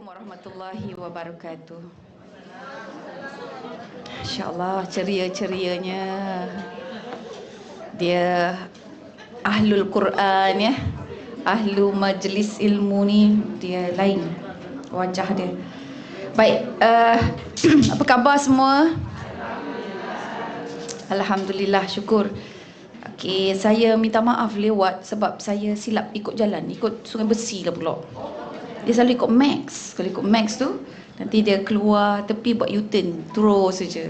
warahmatullahi wabarakatuh. InsyaAllah ceria-cerianya. Dia ahlul Quran ya. Ahlu majlis ilmu ni dia lain wajah dia. Baik, apa khabar semua? Alhamdulillah, syukur. Okey, saya minta maaf lewat sebab saya silap ikut jalan, ikut Sungai Besi lah pula. Dia selalu ikut Max. Kalau ikut Max tu, nanti dia keluar tepi buat U-turn, terus saja.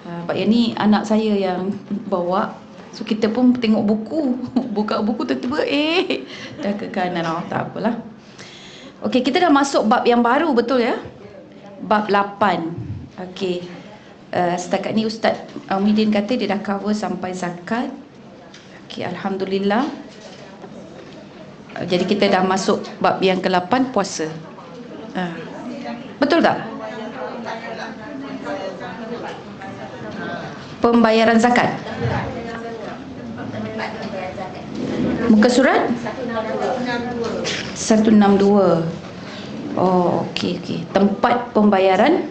Sebab yang ni anak saya yang bawa. So kita pun tengok buku, buka buku tiba-tiba dah ke kanan. Tak apalah. Okey, kita dah masuk bab yang baru, betul ya? Bab 8. Okey. Setakat ni Ustaz Muhyiddin kata dia dah cover sampai zakat. Okey, alhamdulillah. Jadi kita dah masuk bab yang ke-8, puasa. Betul tak? Pembayaran zakat. Muka surat 162. Oh, okey. Tempat pembayaran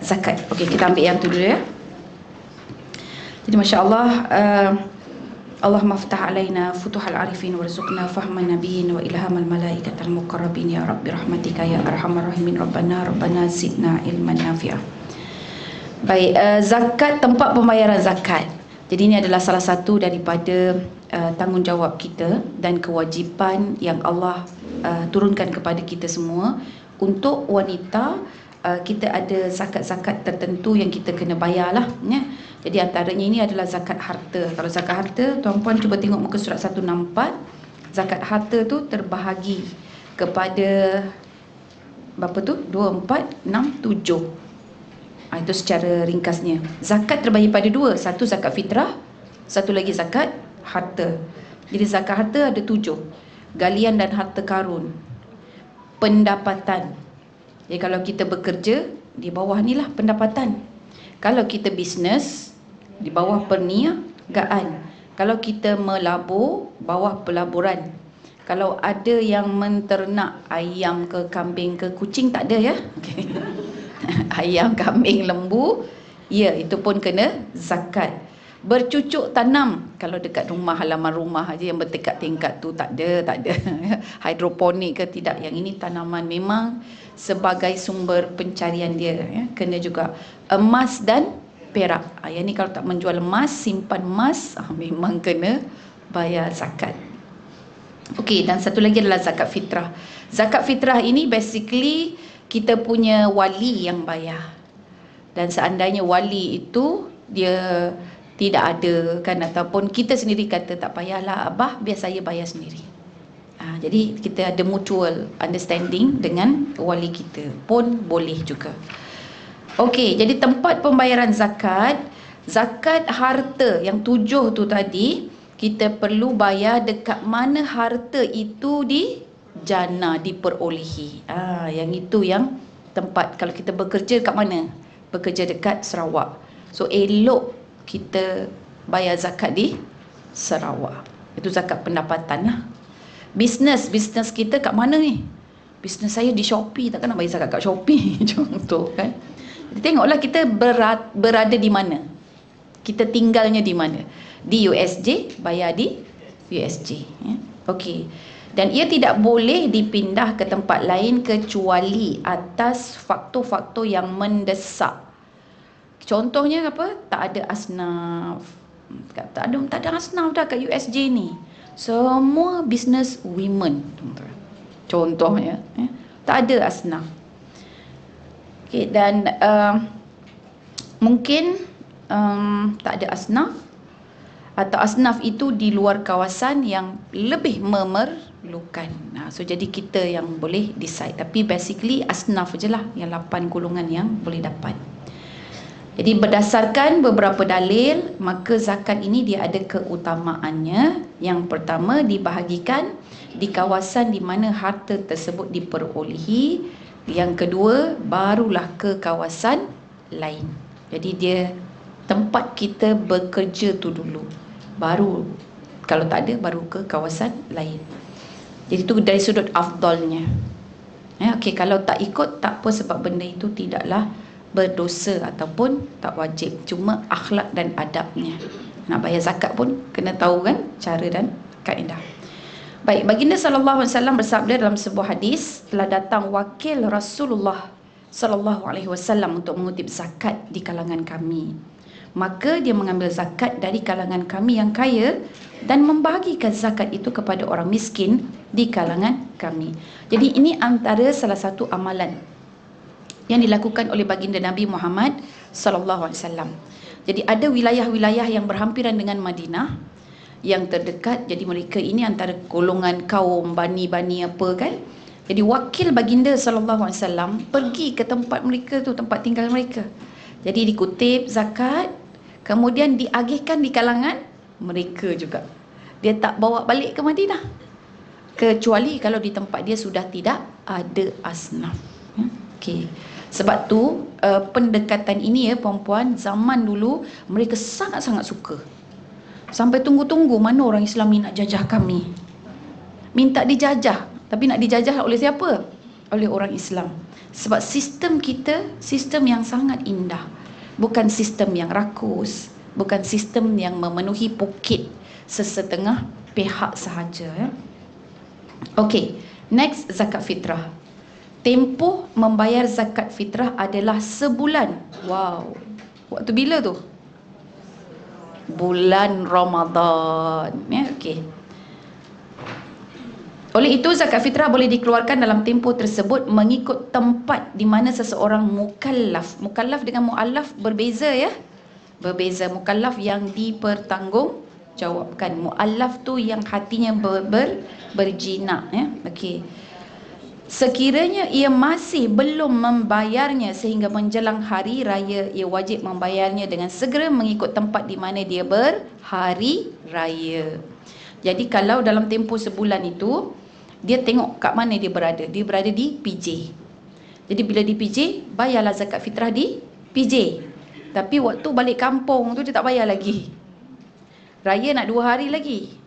zakat. Okey, kita ambil yang tu dulu ya. Jadi masya-Allah, Allah maftah alaina futuhal arifin warzuqna fahman nabiyyin wa ilhamal malaikatal muqarrabin ya rabbi rahmatika ya arhamar rahimin rabbana zidna ilman nafi'ah. Baik, zakat, tempat pembayaran zakat. Jadi ini adalah salah satu daripada tanggungjawab kita dan kewajipan yang Allah turunkan kepada kita semua. Untuk wanita, kita ada zakat-zakat tertentu yang kita kena bayarlah ya. Jadi antaranya ini adalah zakat harta. Kalau zakat harta, tuan-puan cuba tengok muka surat 164. Zakat harta tu terbahagi kepada berapa tu? 2, 4, 6, 7. Itu secara ringkasnya. Zakat terbahagi pada dua. Satu zakat fitrah, satu lagi zakat harta. Jadi zakat harta ada 7. Galian dan harta karun. Pendapatan. Jadi kalau kita bekerja, di bawah ni lah pendapatan. Kalau kita bisnes, di bawah perniagaan. Kalau kita melabur, bawah pelaburan. Kalau ada yang menternak ayam ke kambing ke kucing, tak ada ya. Okay. Ayam, kambing, lembu, ya, itu pun kena zakat. Bercucuk tanam, kalau dekat rumah, halaman rumah aja yang bertingkat-tingkat tu tak ada. Hidroponik ke tidak, yang ini tanaman memang sebagai sumber pencarian dia ya. Kena juga. Emas dan perak, yang ni kalau tak menjual emas, simpan emas, memang kena bayar zakat. Okey, dan satu lagi adalah zakat fitrah. Zakat fitrah ini basically kita punya wali yang bayar. Dan seandainya wali itu dia tidak ada kan, ataupun kita sendiri kata tak payahlah abah, biar saya bayar sendiri. Jadi kita ada mutual understanding dengan wali kita pun boleh juga. Okey, jadi tempat pembayaran zakat, zakat harta yang 7 tu tadi, kita perlu bayar dekat mana harta itu dijana, diperolehi. Yang itu yang tempat. Kalau kita bekerja kat mana? Bekerja dekat Sarawak. So elok kita bayar zakat di Sarawak. Itu zakat pendapatan lah. Bisnes kita kat mana ni? Bisnes saya di Shopee, takkan nak bayar zakat kat Shopee. Contoh kan. Jadi tengoklah kita berada di mana. Kita tinggalnya di mana. Di USJ, bayar di USJ ya. Okey. Dan ia tidak boleh dipindah ke tempat lain kecuali atas faktor-faktor yang mendesak. Contohnya apa? Tak ada asnaf. Tak ada asnaf dah kat USJ ni. Semua business women. Contohnya ya. Tak ada asnaf. Okay, dan mungkin tak ada asnaf, atau asnaf itu di luar kawasan yang lebih memerlukan. So jadi kita yang boleh decide. Tapi basically asnaf je lah yang 8 golongan yang boleh dapat. Jadi berdasarkan beberapa dalil, maka zakat ini dia ada keutamaannya. Yang pertama, dibahagikan di kawasan di mana harta tersebut diperolehi. Yang kedua, barulah ke kawasan lain. Jadi dia tempat kita bekerja tu dulu. Baru, kalau tak ada, baru ke kawasan lain. Jadi itu dari sudut afdalnya. Okey, kalau tak ikut tak apa, sebab benda itu tidaklah berdosa ataupun tak wajib, cuma akhlak dan adabnya. Nak bayar zakat pun kena tahu kan cara dan kaedah. Baik, baginda sallallahu alaihi wasallam bersabda dalam sebuah hadis, telah datang wakil Rasulullah sallallahu alaihi wasallam untuk mengutip zakat di kalangan kami. Maka dia mengambil zakat dari kalangan kami yang kaya dan membahagikan zakat itu kepada orang miskin di kalangan kami. Jadi ini antara salah satu amalan yang dilakukan oleh baginda Nabi Muhammad sallallahu alaihi wasallam. Jadi ada wilayah-wilayah yang berhampiran dengan Madinah yang terdekat, jadi mereka ini antara golongan kaum bani-bani apa kan. Jadi wakil baginda sallallahu alaihi wasallam pergi ke tempat mereka tu, tempat tinggal mereka. Jadi dikutip zakat, kemudian diagihkan di kalangan mereka juga. Dia tak bawa balik ke Madinah, kecuali kalau di tempat dia sudah tidak ada asnaf. Okey. Sebab tu pendekatan ini ya puan-puan, zaman dulu mereka sangat-sangat suka. Sampai tunggu-tunggu mana orang Islam ni nak jajah kami. Minta dijajah, tapi nak dijajah oleh siapa? Oleh orang Islam. Sebab sistem kita, sistem yang sangat indah. Bukan sistem yang rakus, bukan sistem yang memenuhi poket sesetengah pihak sahaja ya. Okey, next zakat fitrah. Tempoh membayar zakat fitrah adalah sebulan. Wow. Waktu bila tu? Bulan Ramadan ya. Okey. Oleh itu zakat fitrah boleh dikeluarkan dalam tempoh tersebut mengikut tempat di mana seseorang mukallaf. Mukallaf dengan muallaf berbeza ya. Berbeza. Mukallaf yang dipertanggungjawabkan. Muallaf tu yang hatinya berjinak ya. Okey. Sekiranya ia masih belum membayarnya sehingga menjelang hari raya, ia wajib membayarnya dengan segera mengikut tempat di mana dia berhari raya. Jadi kalau dalam tempoh sebulan itu, dia tengok kat mana dia berada. Dia berada di PJ. Jadi bila di PJ, bayarlah zakat fitrah di PJ. Tapi waktu balik kampung tu dia tak bayar lagi. Raya nak 2 hari lagi.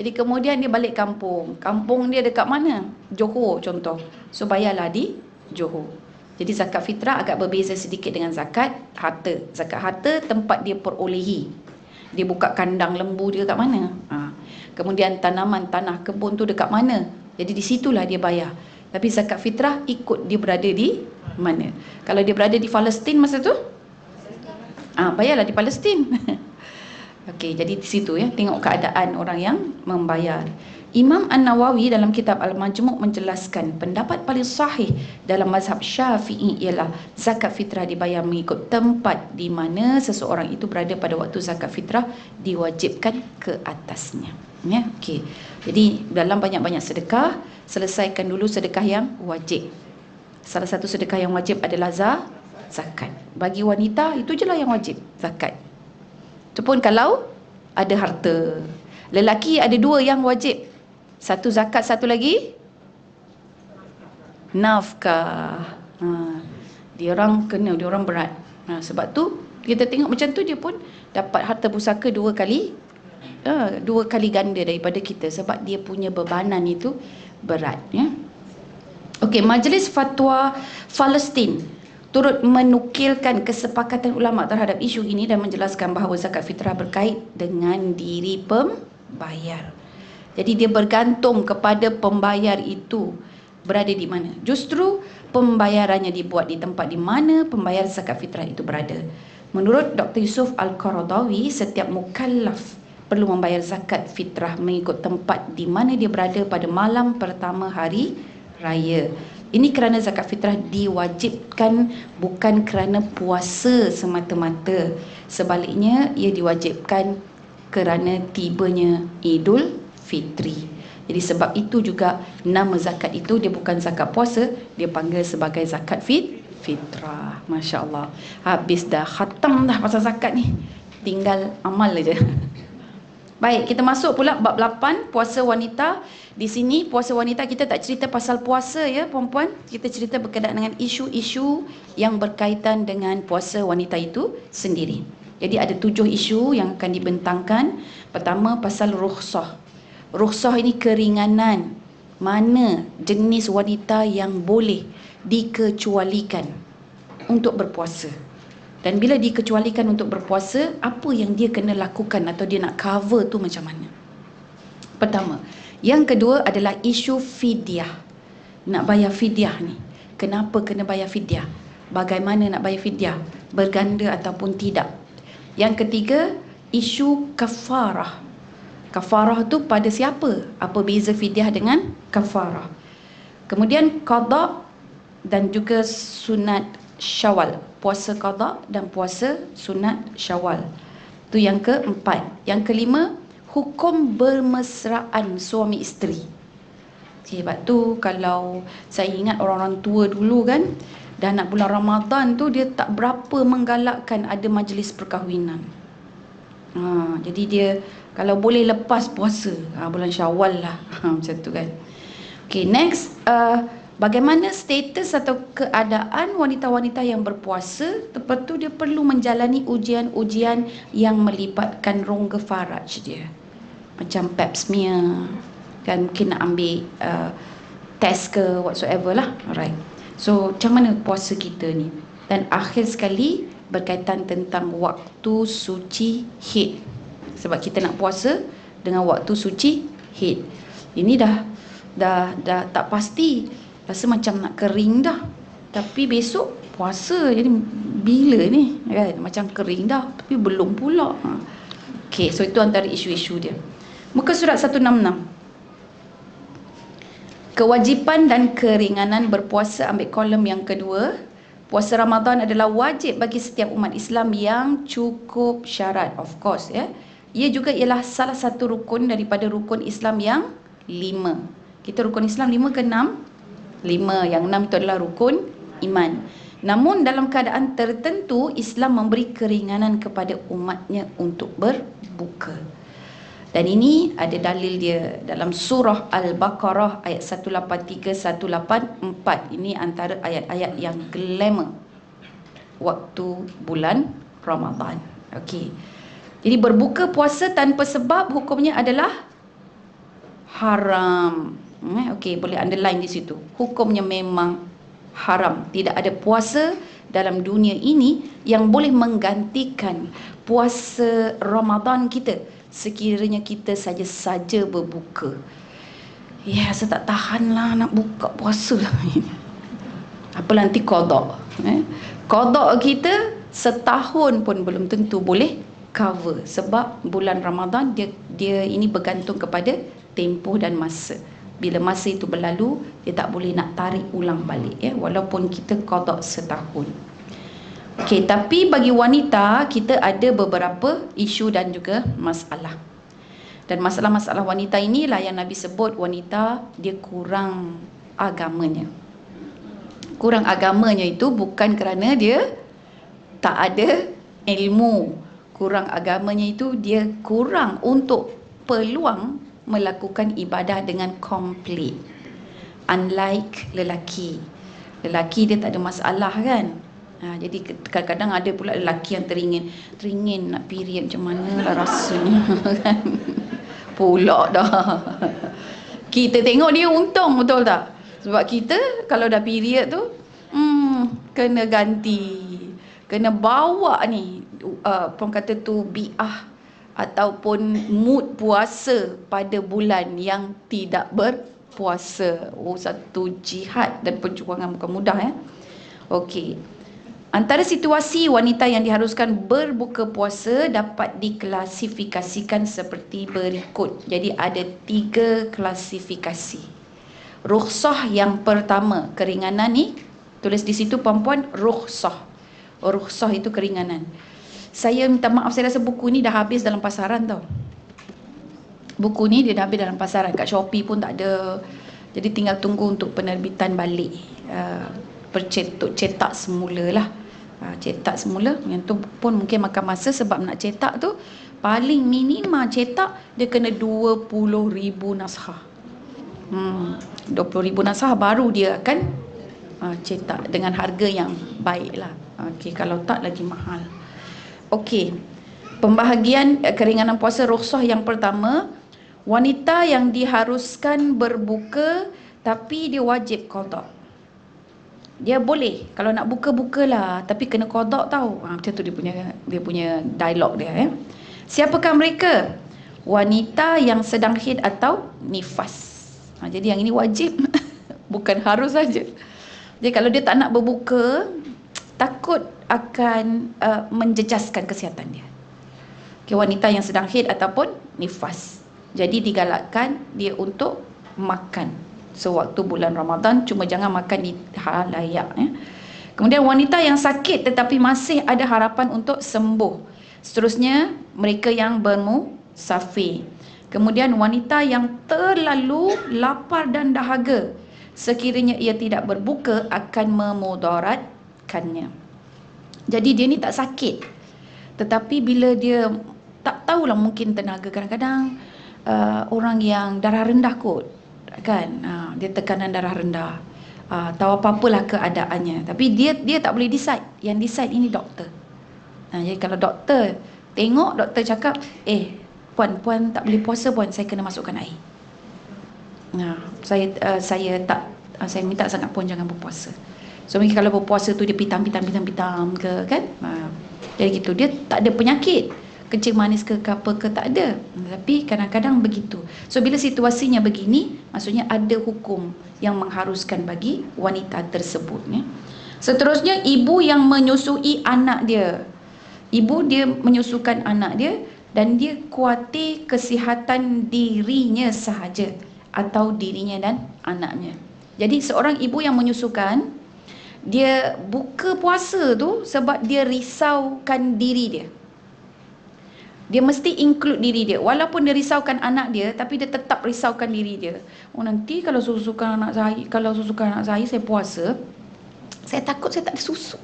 Jadi kemudian dia balik kampung. Kampung dia dekat mana? Johor contoh. So bayarlah di Johor. Jadi zakat fitrah agak berbeza sedikit dengan zakat harta. Zakat harta tempat dia perolehi. Dia buka kandang lembu dia kat mana? Kemudian tanaman, tanah, kebun tu dekat mana? Jadi di situlah dia bayar. Tapi zakat fitrah ikut dia berada di mana. Kalau dia berada di Palestin masa tu, bayarlah di Palestin. Okey, jadi di situ ya, tengok keadaan orang yang membayar. Imam An-Nawawi dalam kitab Al-Majmu' menjelaskan pendapat paling sahih dalam mazhab Syafi'i ialah zakat fitrah dibayar mengikut tempat di mana seseorang itu berada pada waktu zakat fitrah diwajibkan ke atasnya. Ya, okey. Jadi dalam banyak-banyak sedekah, selesaikan dulu sedekah yang wajib. Salah satu sedekah yang wajib adalah zakat. Bagi wanita itu jelah yang wajib, zakat. Itu pun kalau ada harta. Lelaki ada 2 yang wajib. Satu zakat, satu lagi nafkah. Dia orang kena, dia orang berat. Sebab tu kita tengok macam tu dia pun dapat harta pusaka 2 kali. 2 kali ganda daripada kita. Sebab dia punya bebanan itu berat ya. Okey, Majlis Fatwa Palestin turut menukilkan kesepakatan ulama terhadap isu ini dan menjelaskan bahawa zakat fitrah berkait dengan diri pembayar. Jadi dia bergantung kepada pembayar itu berada di mana. Justru pembayarannya dibuat di tempat di mana pembayar zakat fitrah itu berada. Menurut Dr. Yusuf Al-Qaradawi, setiap mukallaf perlu membayar zakat fitrah mengikut tempat di mana dia berada pada malam pertama hari raya. Ini kerana zakat fitrah diwajibkan bukan kerana puasa semata-mata. Sebaliknya ia diwajibkan kerana tibanya Idul Fitri. Jadi sebab itu juga nama zakat itu dia bukan zakat puasa, dia panggil sebagai zakat fitrah. Masya Allah. Habis dah, khatam dah pasal zakat ni. Tinggal amal aja. Baik, kita masuk pula bab 8, puasa wanita. Di sini puasa wanita kita tak cerita pasal puasa ya puan-puan. Kita cerita berkaitan dengan isu-isu yang berkaitan dengan puasa wanita itu sendiri. Jadi ada 7 isu yang akan dibentangkan. Pertama pasal rukhsah. Rukhsah ini keringanan mana jenis wanita yang boleh dikecualikan untuk berpuasa. Dan bila dikecualikan untuk berpuasa, apa yang dia kena lakukan atau dia nak cover tu macam mana? Pertama. Yang kedua adalah isu fidyah. Nak bayar fidyah ni. Kenapa kena bayar fidyah? Bagaimana nak bayar fidyah? Berganda ataupun tidak? Yang ketiga, isu kafarah. Kafarah tu pada siapa? Apa beza fidyah dengan kafarah? Kemudian qada dan juga sunat Syawal. Puasa qada dan puasa sunat Syawal. Tu yang keempat. Yang kelima, hukum bermesraan suami isteri. Sebab tu kalau saya ingat orang-orang tua dulu kan, dah nak bulan Ramadan tu dia tak berapa menggalakkan ada majlis perkahwinan. Jadi dia kalau boleh lepas puasa, bulan Syawal lah, macam tu kan. Okay, next, bagaimana status atau keadaan wanita-wanita yang berpuasa? Lepas tu dia perlu menjalani ujian-ujian yang melibatkan rongga faraj dia, macam pap smear kan, mungkin nak ambil test ke whatsoever lah. Alright, so macam mana puasa kita ni? Dan akhir sekali berkaitan tentang waktu suci haid, sebab kita nak puasa dengan waktu suci haid. Ini dah tak pasti, rasa macam nak kering dah, tapi besok puasa, jadi bila ni kan, macam kering dah tapi belum pula. Okay, so itu antara isu-isu dia. Muka surat 166. Kewajipan dan keringanan berpuasa, ambil kolom yang kedua. Puasa Ramadan adalah wajib bagi setiap umat Islam yang cukup syarat, of course ya. Ia juga ialah salah satu rukun daripada rukun Islam yang 5. Kita rukun Islam 5 ke 6? 5. Yang 6 itu adalah rukun iman. Namun dalam keadaan tertentu, Islam memberi keringanan kepada umatnya untuk berbuka. Dan ini ada dalil dia dalam surah Al-Baqarah ayat 183, 184. Ini antara ayat-ayat yang glamour waktu bulan Ramadan. Okey. Jadi berbuka puasa tanpa sebab hukumnya adalah haram. Okey, boleh underline di situ. Hukumnya memang haram. Tidak ada puasa dalam dunia ini yang boleh menggantikan puasa Ramadan kita sekiranya kita saja-saja berbuka. Ya, saya tak tahan lah nak buka puasa lah. Apa nanti qada. Qada kita setahun pun belum tentu boleh cover, sebab bulan Ramadan dia ini bergantung kepada tempoh dan masa. Bila masa itu berlalu, dia tak boleh nak tarik ulang balik ya, walaupun kita qada setahun. Okey, tapi bagi wanita kita ada beberapa isu dan juga masalah. Dan masalah-masalah wanita inilah yang Nabi sebut wanita dia kurang agamanya. Kurang agamanya itu bukan kerana dia tak ada ilmu. Kurang agamanya itu dia kurang untuk peluang melakukan ibadah dengan komplit. Unlike lelaki. Lelaki dia tak ada masalah kan. Jadi kadang-kadang ada pula lelaki yang teringin nak period, macam mana lah rasanya kan. Pula dah. Kita tengok dia untung, betul tak? Sebab kita kalau dah period tu kena ganti, kena bawa ni orang kata tu bi'ah ataupun mood puasa pada bulan yang tidak berpuasa. Satu jihad dan perjuangan bukan mudah ya. Okey. Antara situasi wanita yang diharuskan berbuka puasa dapat diklasifikasikan seperti berikut. Jadi ada 3 klasifikasi. Rukhsah yang pertama, keringanan ni tulis di situ perempuan, rukhsah. Rukhsah itu keringanan. Saya minta maaf, saya rasa buku ni dah habis dalam pasaran tau. Buku ni dia dah habis dalam pasaran, kat Shopee pun tak ada. Jadi tinggal tunggu untuk penerbitan balik. Cetak semula lah. Cetak semula, yang tu pun mungkin makan masa, sebab nak cetak tu paling minima cetak dia kena 20,000 naskah. 20,000 naskah baru dia akan cetak dengan harga yang baik lah. Okey, kalau tak lagi mahal. Okey, pembahagian keringanan puasa rukhsah yang pertama, Wanita yang diharuskan berbuka tapi dia wajib qada. Dia boleh kalau nak buka-bukalah, tapi kena qada tau. Macam tu dia punya dialog dia. Siapakah mereka? Wanita yang sedang haid atau nifas. Jadi yang ini wajib, bukan harus saja. Jadi kalau dia tak nak berbuka, takut akan menjejaskan kesihatan dia. Okay, wanita yang sedang haid ataupun nifas. Jadi digalakkan dia untuk makan sewaktu bulan Ramadan, cuma jangan makan di halayak. Kemudian wanita yang sakit tetapi masih ada harapan untuk sembuh. Seterusnya mereka yang bermusafir. Kemudian wanita yang terlalu lapar dan dahaga, sekiranya ia tidak berbuka akan memudaratkannya. Jadi dia ni tak sakit, tetapi bila dia tak tahulah, mungkin tenaga, kadang-kadang orang yang darah rendah kot kan, dia tekanan darah rendah, tahu apa-apalah keadaannya, tapi dia tak boleh decide. Yang decide ini doktor. Jadi kalau doktor tengok, doktor cakap, puan tak boleh puasa puan, saya kena masukkan air. Saya minta sangat puan jangan berpuasa. So mungkin kalau berpuasa tu dia pitam ke kan. Jadi gitu, dia tak ada penyakit kencing manis ke apa ke, tak ada, tapi kadang-kadang begitu. So bila situasinya begini, maksudnya ada hukum yang mengharuskan bagi wanita tersebut. Seterusnya, ibu yang menyusui anak dia. Ibu dia menyusukan anak dia dan dia khawatir kesihatan dirinya sahaja atau dirinya dan anaknya. Jadi seorang ibu yang menyusukan, dia buka puasa tu sebab dia risaukan diri dia. Dia mesti include diri dia. Walaupun dia risaukan anak dia, tapi dia tetap risaukan diri dia. Nanti kalau susukan anak saya, saya puasa, saya takut saya tak ada susu.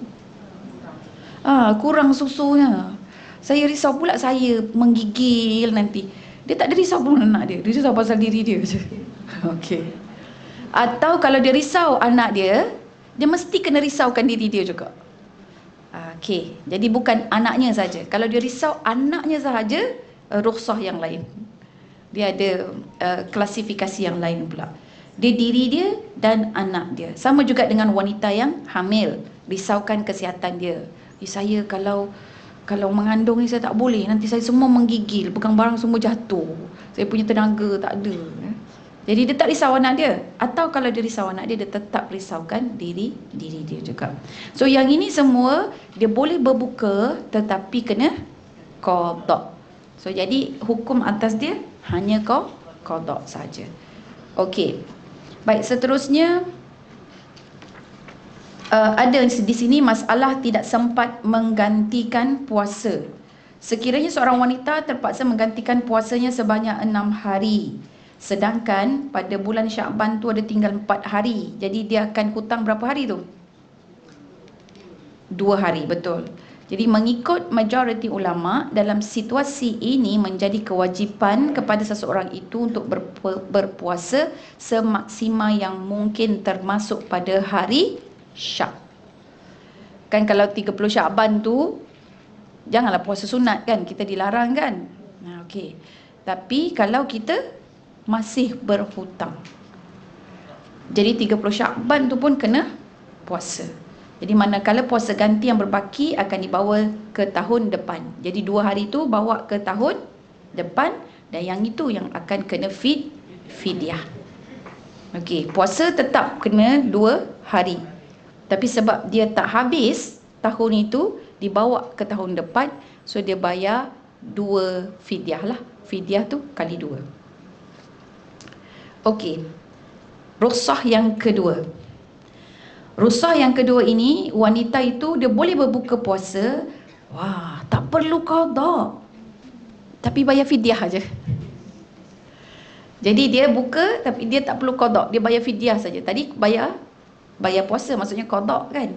Kurang susunya. Saya risau pula saya menggigil nanti. Dia tak ada risau pun anak dia. Dia risau pasal diri dia je. Okey. Atau kalau dia risau anak dia, dia mesti kena risaukan diri dia juga. Okey, jadi bukan anaknya saja. Kalau dia risau anaknya sahaja, rukhsah yang lain. Dia ada klasifikasi yang lain pula. Dia diri dia dan anak dia. Sama juga dengan wanita yang hamil, risaukan kesihatan dia. Saya kalau mengandung ni saya tak boleh, nanti saya semua menggigil, barang semua jatuh. Saya punya tenaga tak ada. Jadi dia tak risau anak dia. Atau kalau dia risau anak dia, dia tetap risaukan diri dia juga. So yang ini semua dia boleh berbuka tetapi kena qada. So jadi hukum atas dia hanya qada saja. Okey. Baik, seterusnya ada di sini masalah tidak sempat menggantikan puasa. Sekiranya seorang wanita terpaksa menggantikan puasanya sebanyak 6 hari. Sedangkan pada bulan Syakban tu ada tinggal 4 hari. Jadi dia akan hutang berapa hari tu? 2 hari, betul. Jadi mengikut majoriti ulama, dalam situasi ini menjadi kewajipan kepada seseorang itu untuk berpuasa semaksimal yang mungkin termasuk pada hari Syak. Kan kalau 30 Syakban tu janganlah puasa sunat kan, kita dilarang kan. Okey. Tapi kalau kita masih berhutang, jadi 30 Syakban tu pun kena puasa. Jadi manakala puasa ganti yang berbaki akan dibawa ke tahun depan. Jadi 2 hari tu bawa ke tahun depan, dan yang itu yang akan kena fidyah. Okey, puasa tetap kena 2 hari. Tapi sebab dia tak habis tahun itu, dibawa ke tahun depan, so dia bayar 2 fidyah lah. Fidyah tu kali 2. Okey. Rukhsah yang kedua. Rukhsah yang kedua ini, wanita itu dia boleh berbuka puasa, tak perlu qada, tapi bayar fidyah aja. Jadi dia buka tapi dia tak perlu qada, dia bayar fidyah saja. Tadi bayar puasa, maksudnya qada kan.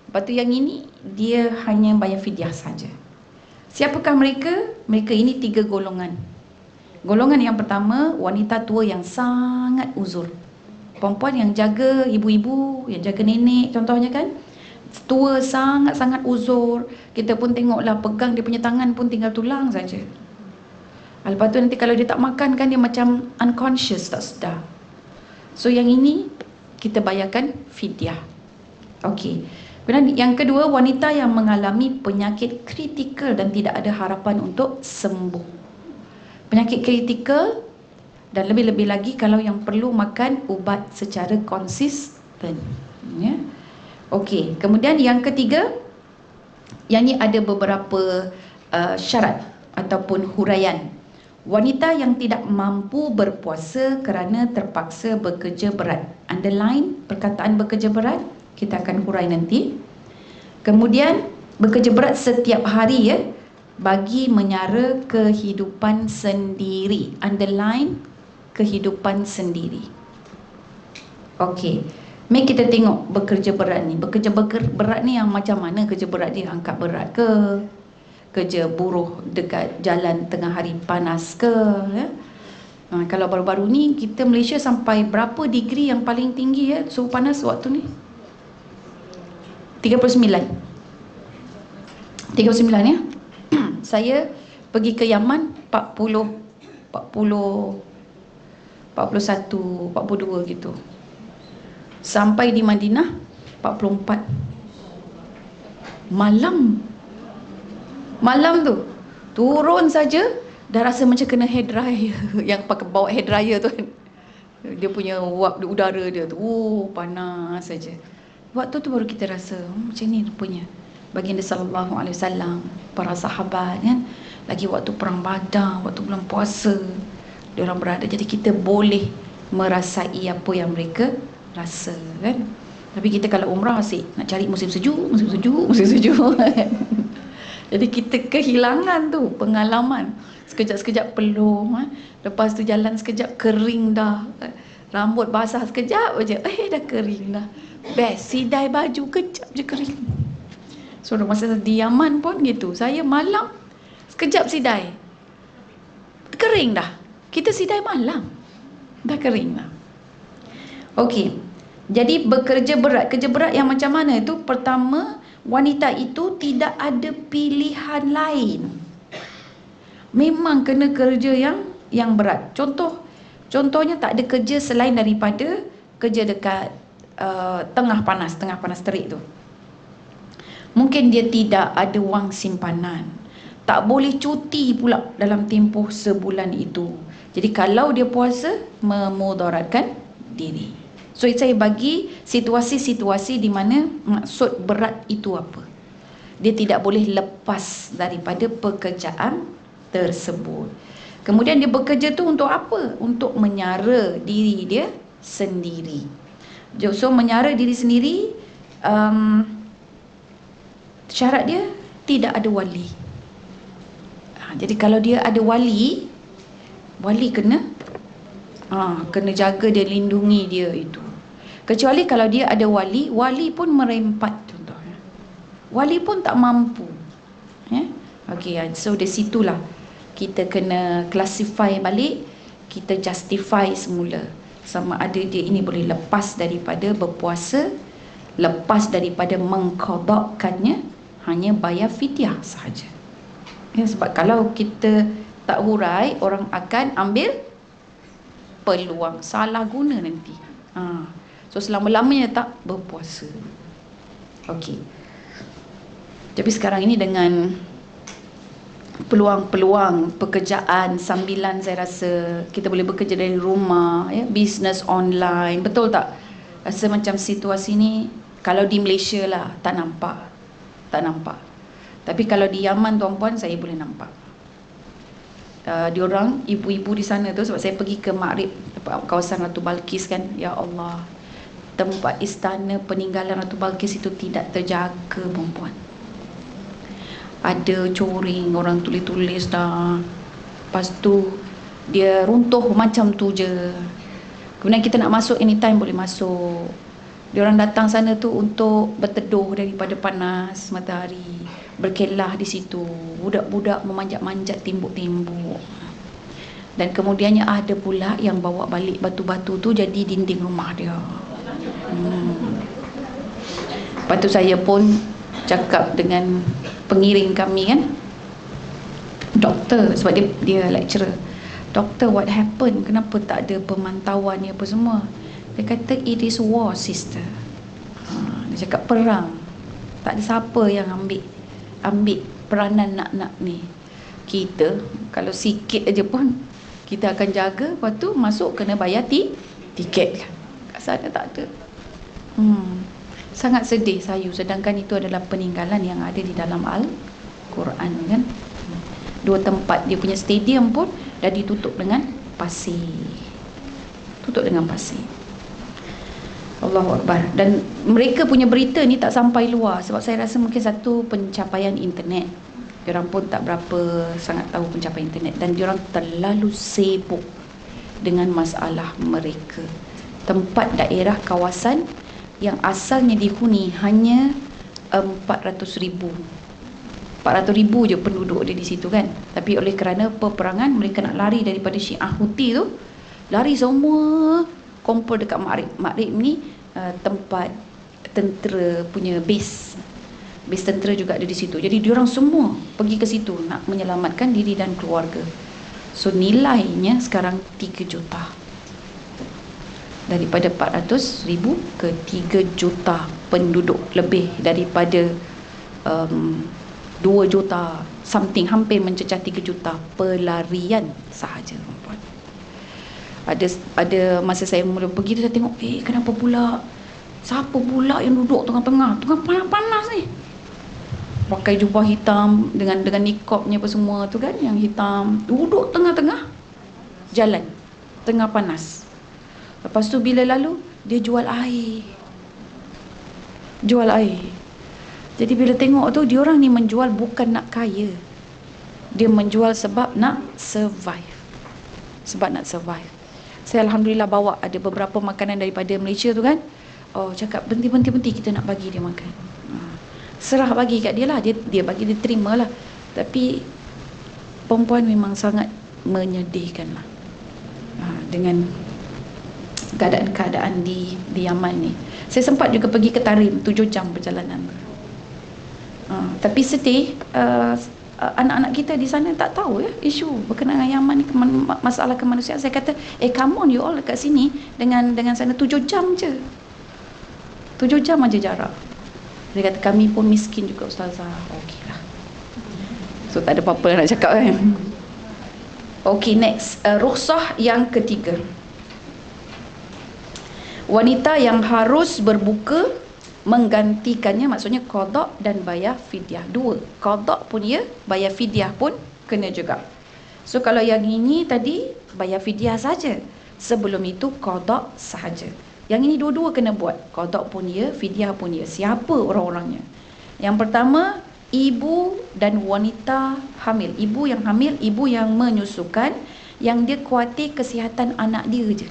Lepas tu yang ini dia hanya bayar fidyah saja. Siapakah mereka? Mereka ini 3 golongan. Golongan yang pertama, wanita tua yang sangat uzur. Perempuan yang jaga ibu-ibu, yang jaga nenek contohnya kan, tua sangat-sangat uzur. Kita pun tengoklah, pegang dia punya tangan pun tinggal tulang saja. Lepas tu nanti kalau dia tak makan kan dia macam unconscious, tak sedar. So yang ini kita bayarkan fidyah. Okey. Kemudian yang kedua, wanita yang mengalami penyakit kritikal dan tidak ada harapan untuk sembuh. Penyakit kritikal dan lebih-lebih lagi kalau yang perlu makan ubat secara konsisten. Ya. Okey. Kemudian yang ketiga, yang ni ada beberapa syarat ataupun huraian. Wanita yang tidak mampu berpuasa kerana terpaksa bekerja berat. Underline perkataan bekerja berat, kita akan hurai nanti. Kemudian bekerja berat setiap hari ya, bagi menyara kehidupan sendiri. Underline kehidupan sendiri. Okey. Mari kita tengok bekerja berat ni. Bekerja berat ni yang macam mana kerja berat dia? Angkat berat ke? Kerja buruh dekat jalan tengah hari panas ke? Ya? Kalau baru-baru ni kita Malaysia sampai berapa degree yang paling tinggi ya suhu panas waktu ni? 39 ya. Saya pergi ke Yaman 41, 42 gitu. Sampai di Madinah 44. Malam tu turun saja dah rasa macam kena hair dryer. Yang pakai bawa hair dryer tu kan, dia punya wap udara dia tu panas saja. Waktu tu baru kita rasa macam ni rupanya baginda sallallahu alaihi wasallam, para sahabat kan, lagi waktu perang Badar, waktu bulan puasa dia orang berada. Jadi kita boleh merasai apa yang mereka rasa kan. Tapi kita kalau umrah asyik nak cari musim sejuk kan. Jadi kita kehilangan tu pengalaman. Sekejap-sekejap peluh kan? Lepas tu jalan sekejap kering dah, rambut basah sekejap aja dah kering dah. Best sidai baju kejap je kering. So masa di Yaman pun gitu, saya malam sekejap sidai kering dah. Kita sidai malam dah kering dah. Okey. Jadi bekerja berat. Kerja berat yang macam mana itu? Pertama, wanita itu tidak ada pilihan lain. Memang kena kerja yang berat. Contohnya tak ada kerja selain daripada kerja dekat tengah panas terik tu. Mungkin dia tidak ada wang simpanan, tak boleh cuti pula dalam tempoh sebulan itu. Jadi kalau dia puasa, memudaratkan diri. So saya bagi situasi-situasi di mana maksud berat itu apa. Dia tidak boleh lepas daripada pekerjaan tersebut. Kemudian dia bekerja tu untuk apa? Untuk menyara diri dia sendiri. So menyara diri sendiri, syarat dia tidak ada wali. Jadi kalau dia ada wali kena jaga dia, lindungi dia itu. Kecuali kalau dia ada wali pun merempat contohnya. Wali pun tak mampu. Ya? Okey, so dari situlah kita kena classify balik, kita justify semula sama ada dia ini boleh lepas daripada berpuasa, lepas daripada mengqadakkannya, hanya bayar fidyah sahaja. Ya, sebab kalau kita tak hurai, orang akan ambil peluang, salah guna nanti. So selama-lamanya tak berpuasa. Okey. Tapi sekarang ini dengan peluang-peluang pekerjaan sambilan, saya rasa kita boleh bekerja dari rumah, ya, bisnes online, betul tak? Rasa macam situasi ni kalau di Malaysia lah tak nampak. Tapi kalau di Yaman tuan-puan, saya boleh nampak. Diorang ibu-ibu di sana tu, sebab saya pergi ke Maghrib, kawasan Ratu Balkis kan, ya Allah, tempat istana peninggalan Ratu Balkis itu tidak terjaga perempuan. Ada coring, orang tulis-tulis dah. Lepas tu dia runtuh macam tu je. Kemudian kita nak masuk anytime boleh masuk. Diorang datang sana tu untuk berteduh daripada panas matahari, berkelah di situ. Budak-budak memanjat-manjat tembok-tembok. Dan kemudiannya ada pula yang bawa balik batu-batu tu jadi dinding rumah dia. Lepas tu saya pun cakap dengan pengiring kami kan, Dok, doktor, sebab dia lecturer. Doktor, what happened? Kenapa tak ada pemantauan ni apa semua? Dia kata, it is war, sister. Dia cakap perang. Tak ada siapa yang ambil peranan nak ni. Kita kalau sikit aja pun kita akan jaga, lepas tu masuk kena bayar tiket. Kat sana tak ada. Sangat sedih sayu, sedangkan itu adalah peninggalan yang ada di dalam Al-Quran kan. Dua tempat dia punya stadium pun dah ditutup dengan pasir. Tutup dengan pasir. Allahu Akbar. Dan mereka punya berita ni tak sampai luar, sebab saya rasa mungkin satu pencapaian internet. Diorang pun tak berapa sangat tahu pencapaian internet, dan diorang terlalu sibuk dengan masalah mereka. Tempat daerah kawasan yang asalnya dihuni hanya 400,000 je penduduk dia di situ kan. Tapi oleh kerana peperangan, mereka nak lari daripada Syiah Houthi tu, lari semua kumpul dekat Ma'rib ni, tempat tentera punya base tentera juga ada di situ. Jadi diorang semua pergi ke situ nak menyelamatkan diri dan keluarga. So nilainya sekarang 3 juta. Daripada 400,000 ke 3 juta penduduk, lebih daripada 2 juta something, hampir mencecah 3 juta pelarian sahaja. Ada masa saya mula pergi tu, saya tengok, kenapa pula, siapa pula yang duduk tengah-tengah panas-panas ni, pakai jubah hitam dengan nikopnya apa semua tu kan, yang hitam, duduk tengah-tengah jalan, tengah panas. Lepas tu bila lalu, dia jual air. Jadi bila tengok tu, diorang ni menjual bukan nak kaya, dia menjual sebab nak survive. Saya Alhamdulillah bawa ada beberapa makanan daripada Malaysia tu kan. Cakap berhenti kita nak bagi dia makan. Serah bagi kat dia lah, dia bagi, dia terima lah. Tapi perempuan memang sangat menyedihkan lah, dengan keadaan di Yaman ni. Saya sempat juga pergi ke Tarim, 7 jam perjalanan. Tapi sedih, anak-anak kita di sana tak tahu ya isu berkenaan dengan Yaman ni, masalah kemanusiaan. Saya kata, come on you all, dekat sini dengan sana 7 jam je. 7 jam aja jarak. Dia kata, kami pun miskin juga Ustazah. Okey lah. So tak ada apa-apa nak cakap kan. Okey, next, rukhsah yang ketiga. Wanita yang harus berbuka menggantikannya, maksudnya qada dan bayar fidyah. Dua, qada pun ya, bayar fidyah pun kena juga. So kalau yang ini tadi bayar fidyah saja, sebelum itu qada sahaja. Yang ini dua-dua kena buat, qada pun ya, fidyah pun ya. Siapa orang-orangnya? Yang pertama, ibu dan wanita hamil. Ibu yang hamil, ibu yang menyusukan, yang dia khawatir kesihatan anak dia je.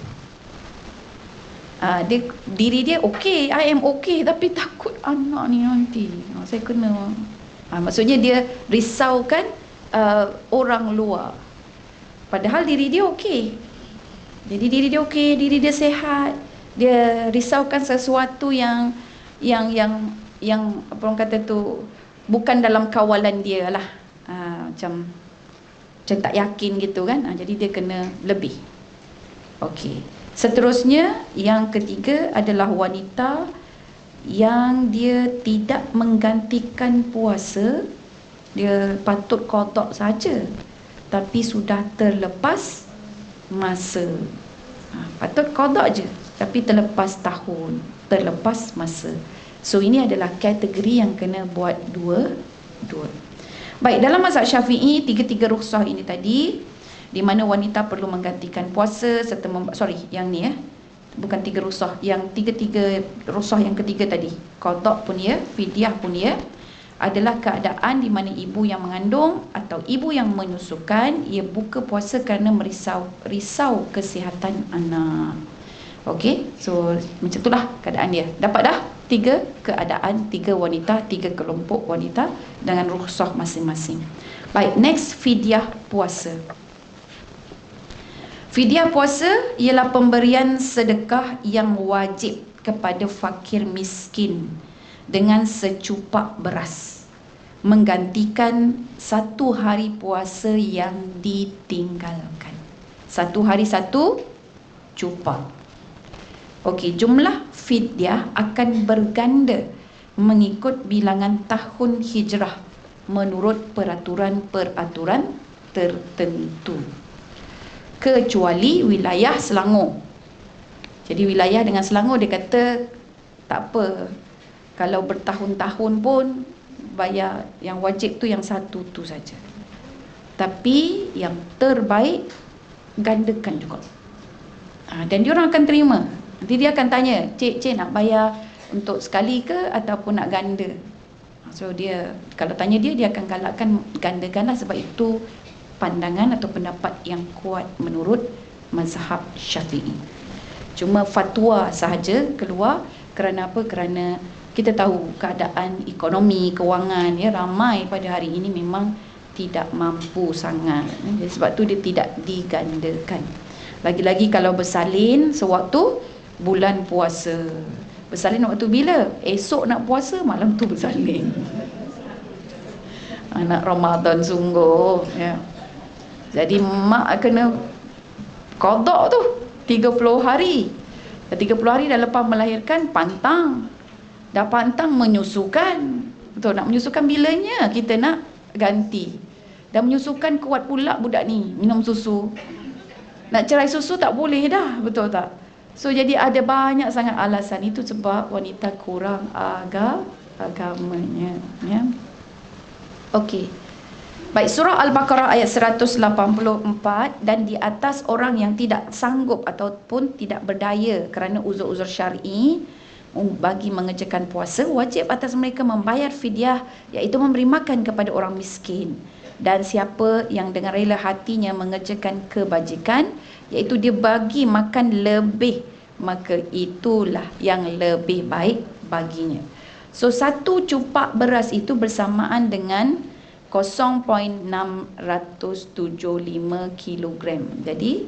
Diri dia okey, I am okey, tapi takut anak ni nanti saya kena. Maksudnya dia risaukan orang luar, padahal diri dia okey. Jadi diri dia okey, diri dia sihat, dia risaukan sesuatu yang apa orang kata tu, bukan dalam kawalan dia lah. Macam tak yakin gitu kan. Jadi dia kena lebih. Okey. Seterusnya, yang ketiga adalah wanita yang dia tidak menggantikan puasa. Dia patut qada saja, tapi sudah terlepas masa. Patut qada je, tapi terlepas tahun, terlepas masa. So ini adalah kategori yang kena buat dua. Baik, dalam mazhab Syafi'i, tiga-tiga rukhsah ini tadi, di mana wanita perlu menggantikan puasa serta yang ni bukan 3 rukhsah, yang tiga rukhsah yang ketiga tadi, qada pun ya, fidyah pun ya, adalah keadaan di mana ibu yang mengandung atau ibu yang menyusukan, ia buka puasa kerana risau kesihatan anak. Okey, so macam itulah keadaan dia. Dapat dah 3 keadaan, 3 wanita, 3 kelompok wanita dengan rukhsah masing-masing. Baik, next, fidyah puasa. Fidyah puasa ialah pemberian sedekah yang wajib kepada fakir miskin dengan secupak beras. menggantikan satu hari puasa yang ditinggalkan. Satu hari satu cupa. Okey, jumlah fidyah akan berganda mengikut bilangan tahun hijrah menurut peraturan-peraturan tertentu, kecuali wilayah Selangor. Jadi wilayah dengan Selangor dia kata tak apa, kalau bertahun-tahun pun bayar yang wajib tu yang satu tu saja. Tapi yang terbaik gandakan juga. Dan dia orang akan terima. Nanti dia akan tanya, cik nak bayar untuk sekali ke ataupun nak ganda? So dia, kalau tanya dia akan galakkan gandakanlah, sebab itu pandangan atau pendapat yang kuat menurut mazhab Syafi'i. Cuma fatwa sahaja keluar kerana apa? Kerana kita tahu keadaan ekonomi, kewangan ya, ramai pada hari ini memang tidak mampu sangat. Jadi sebab tu dia tidak digandakan. Lagi-lagi kalau bersalin sewaktu bulan puasa. Bersalin waktu bila? Esok nak puasa, malam tu bersalin. Anak Ramadan sungguh ya. Jadi mak kena qada tu 30 hari. 30 hari dah lepas melahirkan, pantang. Dah pantang menyusukan. Betul, nak menyusukan bilanya kita nak ganti. Dah menyusukan kuat pula budak ni minum susu. Nak cerai susu tak boleh dah, betul tak? So jadi ada banyak sangat alasan. Itu sebab wanita kurang agamanya ya. Okey. Baik, surah Al-Baqarah ayat 184, dan di atas orang yang tidak sanggup ataupun tidak berdaya kerana uzur-uzur syar'i bagi mengerjakan puasa, wajib atas mereka membayar fidyah, iaitu memberi makan kepada orang miskin. Dan siapa yang dengan rela hatinya mengerjakan kebajikan, iaitu dia bagi makan lebih, maka itulah yang lebih baik baginya. So satu cupak beras itu bersamaan dengan 0.675 kilogram. Jadi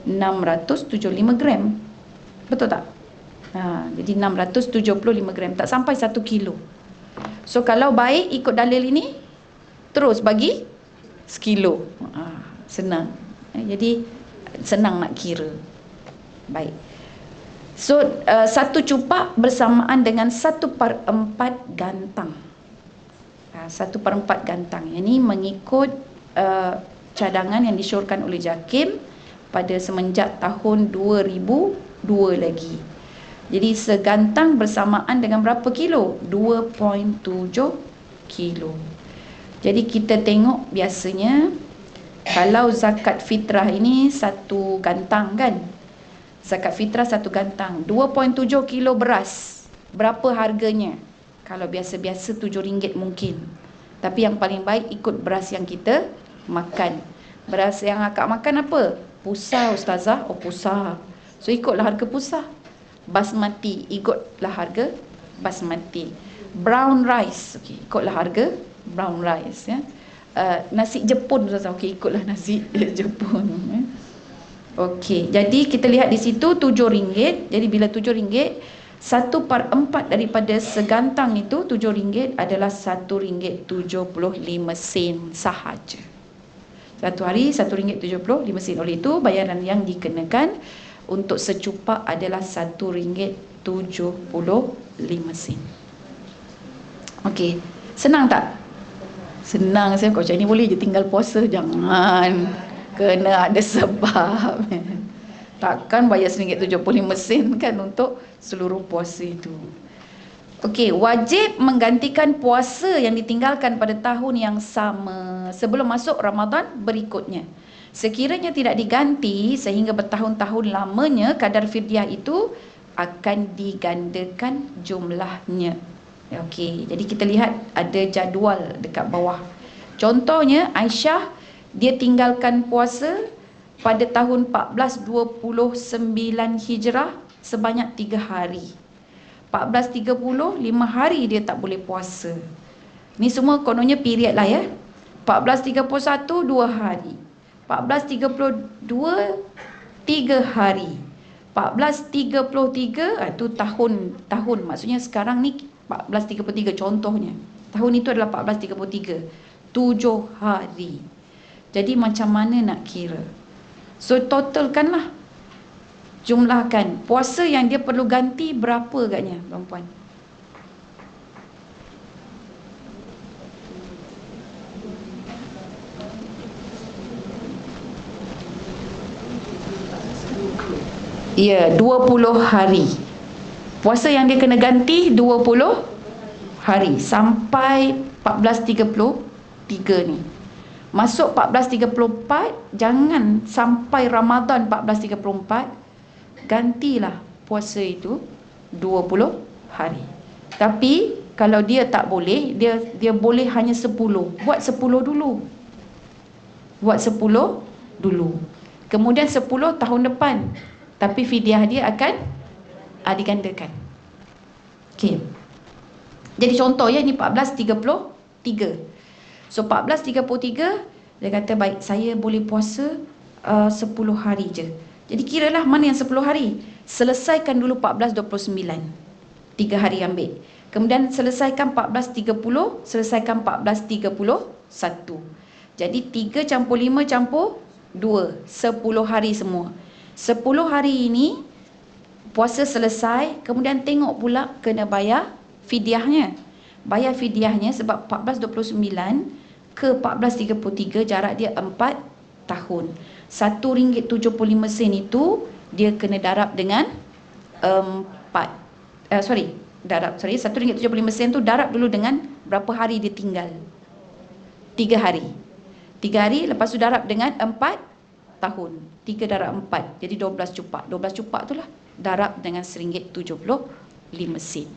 675 gram. Betul tak? Jadi 675 gram, tak sampai 1 kilo. So kalau baik ikut dalil ini, terus bagi sekilo. Senang. Jadi senang nak kira. Baik. So satu cupak bersamaan dengan 1/4 gantang. 1/4 gantang. Ini mengikut cadangan yang disyorkan oleh JAKIM pada semenjak tahun 2002 lagi. Jadi segantang bersamaan dengan berapa kilo? 2.7 kilo. Jadi kita tengok biasanya kalau zakat fitrah ini satu gantang kan? Zakat fitrah satu gantang, 2.7 kilo beras. Berapa harganya? Kalau biasa-biasa RM7 mungkin. Tapi yang paling baik ikut beras yang kita makan. Beras yang akak makan apa? Pusar ustazah. Oh pusar. So ikutlah harga pusar. Basmati, ikutlah harga basmati. Brown rice, okey, ikutlah harga brown rice ya. Nasi Jepun ustazah, okey, ikutlah nasi Jepun ya. Okey, jadi kita lihat di situ RM7. Jadi bila RM7, 1/4 daripada segantang itu RM7 adalah RM1.75 sahaja. Satu hari RM1.75. Oleh itu bayaran yang dikenakan untuk secupak adalah RM1.75. Okey, senang tak? Senang saya. Kau macam ni boleh je tinggal puasa? Jangan. Kena ada sebab. Takkan bayar RM1.75 kan untuk seluruh puasa itu. Okey, wajib menggantikan puasa yang ditinggalkan pada tahun yang sama sebelum masuk Ramadan berikutnya. Sekiranya tidak diganti sehingga bertahun-tahun lamanya, kadar fidyah itu akan digandakan jumlahnya. Okey, jadi kita lihat ada jadual dekat bawah. Contohnya Aisyah, dia tinggalkan puasa pada tahun 1429 Hijrah sebanyak 3 hari. 1430, 5 hari dia tak boleh puasa. Ni semua kononnya period lah ya. 1431, 2 hari. 1432, 3 hari. 1433, itu tahun, maksudnya sekarang ni 1433 contohnya. Tahun itu adalah 1433. 7 hari. Jadi macam mana nak kira? So totalkanlah, jumlahkan puasa yang dia perlu ganti berapa agaknya perempuan? Ya, 20 hari. Puasa yang dia kena ganti 20 hari sampai 1433 ni. Masuk 1434, jangan sampai Ramadan 1434 gantilah puasa itu 20 hari. Tapi kalau dia tak boleh, dia boleh hanya 10. Buat 10 dulu. Buat 10 dulu. Kemudian 10 tahun depan. Tapi fidyah dia akan digandakan. Okey. Jadi contoh ya, ni 1433. So 1433 dia kata baik, saya boleh puasa 10 hari je. Jadi kiralah mana yang 10 hari. Selesaikan dulu 1429. 3 hari ambil. Kemudian selesaikan 1430, selesaikan 1431. Jadi 3 campur 5 campur 2, 10 hari semua. 10 hari ini puasa selesai, kemudian tengok pula kena bayar fidyahnya. Bayar fidyahnya sebab 1429 ke 1433 jarak dia 4 tahun. RM1.75 itu dia kena darab dengan RM1.75 tu darab dulu dengan berapa hari dia tinggal. 3 hari. 3 hari, lepas tu darab dengan 4 tahun. 3 darab 4, jadi 12 cupak. 12 cupak tu lah darab dengan RM1.75.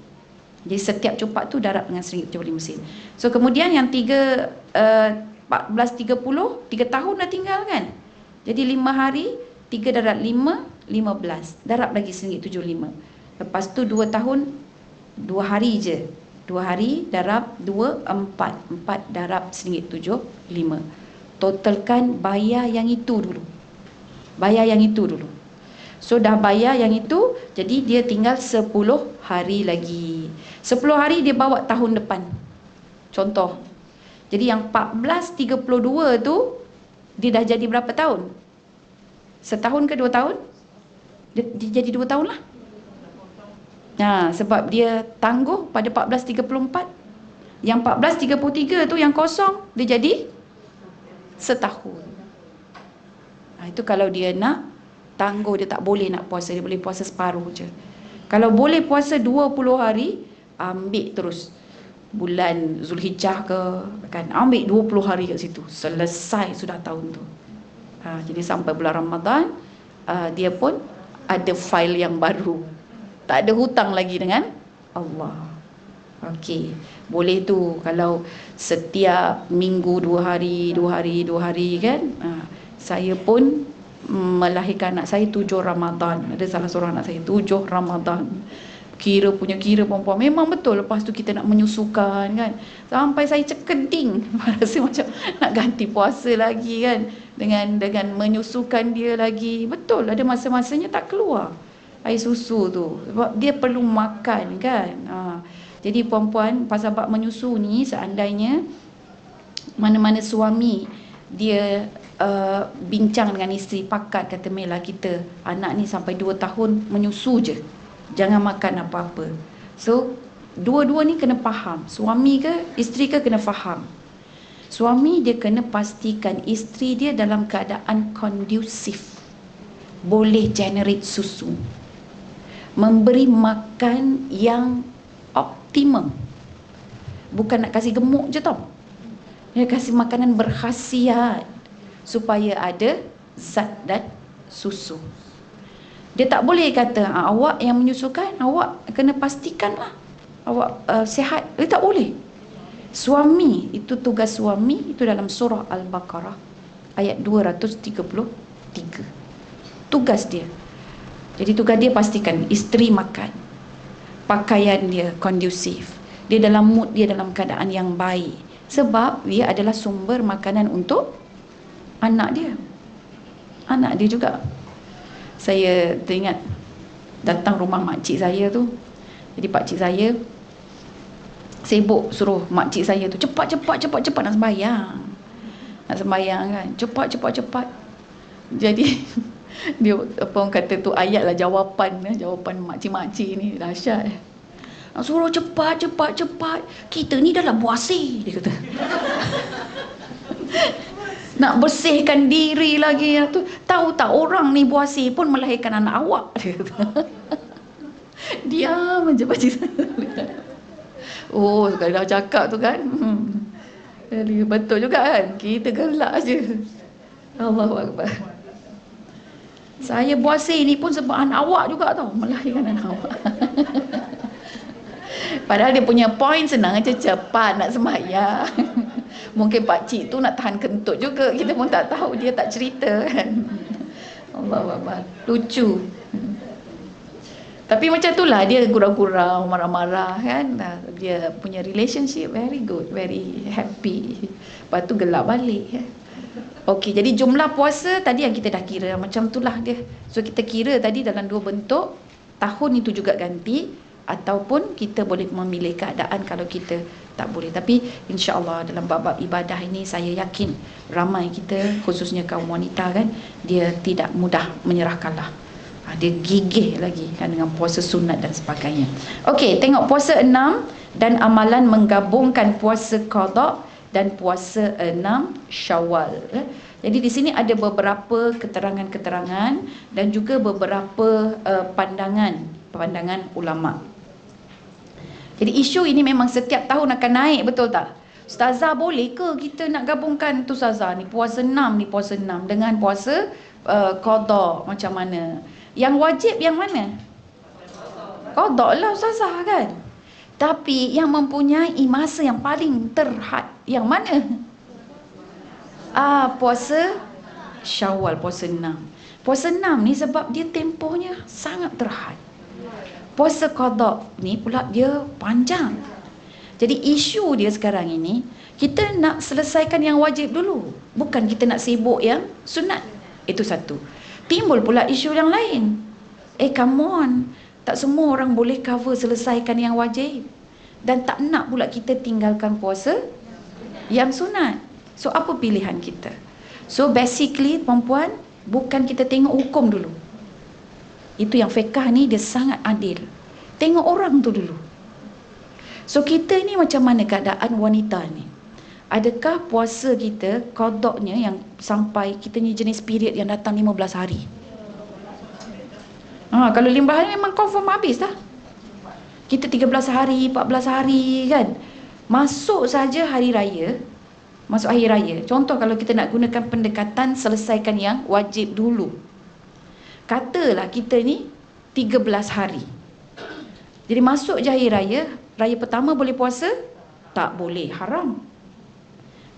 Jadi setiap cupak tu darab dengan RM1.75. So kemudian yang 1430, 3 tahun dah tinggal kan. Jadi 5 hari, 3 darab 5, 15. Darab lagi RM1.75. Lepas tu 2 tahun, 2 hari je. 2 hari darab 2, 4. 4 darab RM1.75. Totalkan bayar yang itu dulu. Bayar yang itu dulu. So dah bayar yang itu, jadi dia tinggal 10 hari lagi. 10 hari dia bawa tahun depan. Contoh. Jadi yang 1432 tu dia dah jadi berapa tahun? Setahun ke 2 tahun? Dia jadi 2 tahun lah. Sebab dia tangguh pada 1434. Yang 1433 tu yang kosong, dia jadi setahun. Itu kalau dia nak tangguh, dia tak boleh nak puasa, dia boleh puasa separuh je. Kalau boleh puasa 20 hari, ambil terus bulan Zulhijjah ke, kan, ambil 20 hari kat situ, selesai sudah tahun tu. Jadi sampai bulan Ramadan, dia pun ada file yang baru, tak ada hutang lagi dengan Allah. Okey, boleh tu kalau setiap minggu 2 hari, 2 hari, 2 hari kan. Saya pun melahirkan anak saya 7 Ramadan. Ada salah seorang anak saya 7 Ramadan. Kira perempuan memang betul. Lepas tu kita nak menyusukan kan, sampai saya cekeding. Rasa macam nak ganti puasa lagi kan, dengan menyusukan dia lagi. Betul, ada masa-masanya tak keluar air susu tu sebab dia perlu makan kan. Jadi perempuan pasal bab menyusu ni, seandainya mana-mana suami dia bincang dengan isteri, pakat kata Mela, kita anak ni sampai 2 tahun menyusu je, jangan makan apa-apa. So dua-dua ni kena faham, suami ke isteri ke kena faham. Suami dia kena pastikan isteri dia dalam keadaan kondusif, boleh generate susu, memberi makan yang optimum. Bukan nak kasih gemuk je tau, dia kasih makanan berkhasiat supaya ada zat dan susu. Dia tak boleh kata awak yang menyusukan, awak kena pastikanlah awak sihat. Dia tak boleh. Suami, itu tugas suami, itu dalam surah Al-Baqarah ayat 233. Tugas dia. Jadi tugas dia pastikan isteri makan, pakaian dia kondusif, dia dalam mood, dia dalam keadaan yang baik, sebab dia adalah sumber makanan untuk anak dia. Anak dia juga. Saya teringat datang rumah makcik saya tu. Jadi pakcik saya sibuk suruh makcik saya tu cepat nak sembahyang. Nak sembahyang kan, cepat. Jadi dia apa orang kata tu, ayat lah jawapan makcik-makcik ni dahsyat. Nak suruh cepat. Kita ni dah lah buasi, dia kata. Nak bersihkan diri lagi tu. Tahu tak orang ni buasi pun melahirkan anak awak, dia kata. Diam aja pakcik saya. Oh, sekali dah cakap tu kan. Jadi betul juga kan. Kita gelak aja. Allahu Akbar. Saya buasi ni pun sebab anak awak juga tau, melahirkan anak awak. Padahal dia punya point senang aja, cepat nak sembahyang. Mungkin pakcik tu nak tahan kentut juga, kita pun tak tahu, dia tak cerita kan. Allahu Akbar. Lucu. Tapi macam itulah dia, gurau-gurau, marah-marah kan. Dia punya relationship very good, very happy. Lepas tu gelap balik. Okey, jadi jumlah puasa tadi yang kita dah kira, macam itulah dia. So kita kira tadi dalam dua bentuk. Tahun itu juga ganti, ataupun kita boleh memilih keadaan kalau kita tak boleh. Tapi insya-Allah dalam bab-bab ibadah ini saya yakin ramai kita, khususnya kaum wanita kan, dia tidak mudah menyerah kalah. Dia gigih lagi kan dengan puasa sunat dan sebagainya. Okey, tengok puasa 6 dan amalan menggabungkan puasa qada dan puasa 6 Syawal. Jadi di sini ada beberapa keterangan-keterangan dan juga beberapa pandangan ulama. Jadi isu ini memang setiap tahun akan naik, betul tak? Ustazah, boleh ke kita nak gabungkan tu Ustazah ni puasa 6 dengan puasa qada, macam mana? Yang wajib yang mana? Qada lah Ustazah kan. Tapi yang mempunyai masa yang paling terhad yang mana? Puasa Syawal, puasa 6. Puasa 6 ni sebab dia tempohnya sangat terhad. Puasa qada ni pula dia panjang. Jadi isu dia sekarang ini, kita nak selesaikan yang wajib dulu, bukan kita nak sibuk yang sunat. Itu satu. Timbul pula isu yang lain. Come on, tak semua orang boleh cover selesaikan yang wajib, dan tak nak pula kita tinggalkan puasa yang sunat. So apa pilihan kita? So basically perempuan, bukan kita tengok hukum dulu. Itu yang fiqh ni dia sangat adil. Tengok orang tu dulu. So kita ni macam mana keadaan wanita ni? Adakah puasa kita qadaknya yang sampai kita ni jenis period yang datang 15 hari? Kalau 15 hari memang confirm habis dah. Kita 13 hari, 14 hari kan. Masuk saja hari raya, masuk hari raya. Contoh kalau kita nak gunakan pendekatan selesaikan yang wajib dulu. Katalah kita ni 13 hari. Jadi masuk je hari raya, raya pertama boleh puasa? Tak boleh, haram.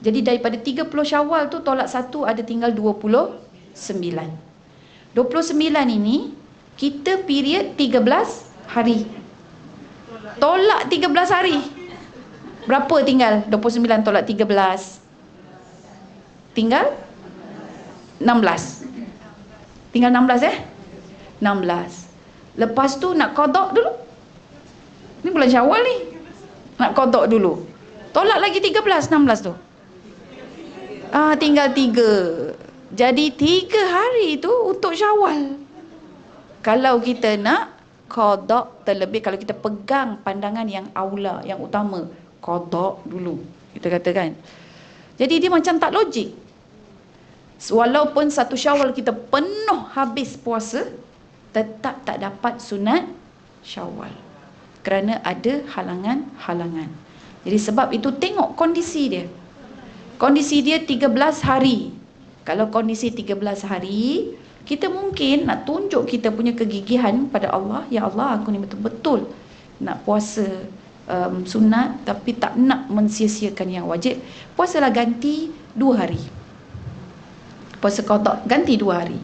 Jadi daripada 30 Syawal tu tolak 1 ada tinggal 29. 29 ini kita period 13 hari. Tolak 13 hari. Berapa tinggal? 29 tolak 13. Tinggal 16. Tinggal 16 16. Lepas tu nak qada dulu. Ni bulan Syawal ni. Nak qada dulu. Tolak lagi 13, 16 tu. Tinggal 3. Jadi 3 hari tu untuk Syawal. Kalau kita nak qada terlebih, kalau kita pegang pandangan yang aula, yang utama, qada dulu, kita katakan. Jadi dia macam tak logik. Walaupun 1 Syawal kita penuh habis puasa, tetap tak dapat sunat Syawal, kerana ada halangan-halangan. Jadi sebab itu tengok kondisi dia. Kondisi dia 13 hari. Kalau kondisi 13 hari, kita mungkin nak tunjuk kita punya kegigihan pada Allah. Ya Allah, aku ni betul-betul nak puasa sunat, tapi tak nak mensia-siakan yang wajib. Puasalah ganti 2 hari. Puasa qada ganti 2 hari.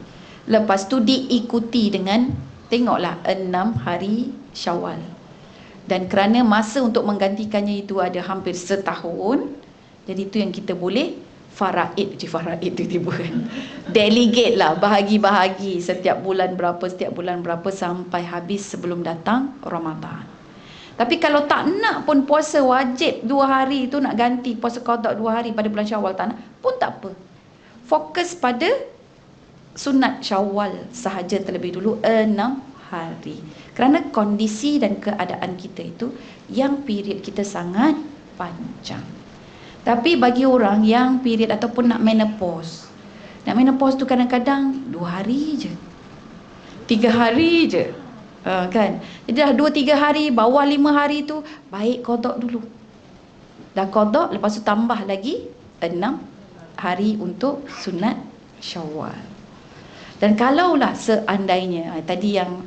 Lepas tu diikuti dengan, tengoklah 6 hari Syawal. Dan kerana masa untuk menggantikannya itu ada hampir setahun, jadi itu yang kita boleh faraid tiba-tiba kan. Delegate lah, bahagi-bahagi setiap bulan berapa sampai habis sebelum datang Ramadan. Tapi kalau tak nak pun puasa wajib 2 hari tu, nak ganti puasa qada 2 hari pada bulan Syawal, tak nak pun tak apa. Fokus pada sunat Syawal sahaja terlebih dulu 6 hari. Kerana kondisi dan keadaan kita itu yang period kita sangat panjang. Tapi bagi orang yang period ataupun nak menopause, tu kadang-kadang 2 hari je, 3 hari je, kan. Jadi dah 2-3 hari, bawah 5 hari tu baik qada dulu. Dah qada, lepas tu tambah lagi 6 hari untuk sunat Syawal. Dan kalaulah seandainya tadi yang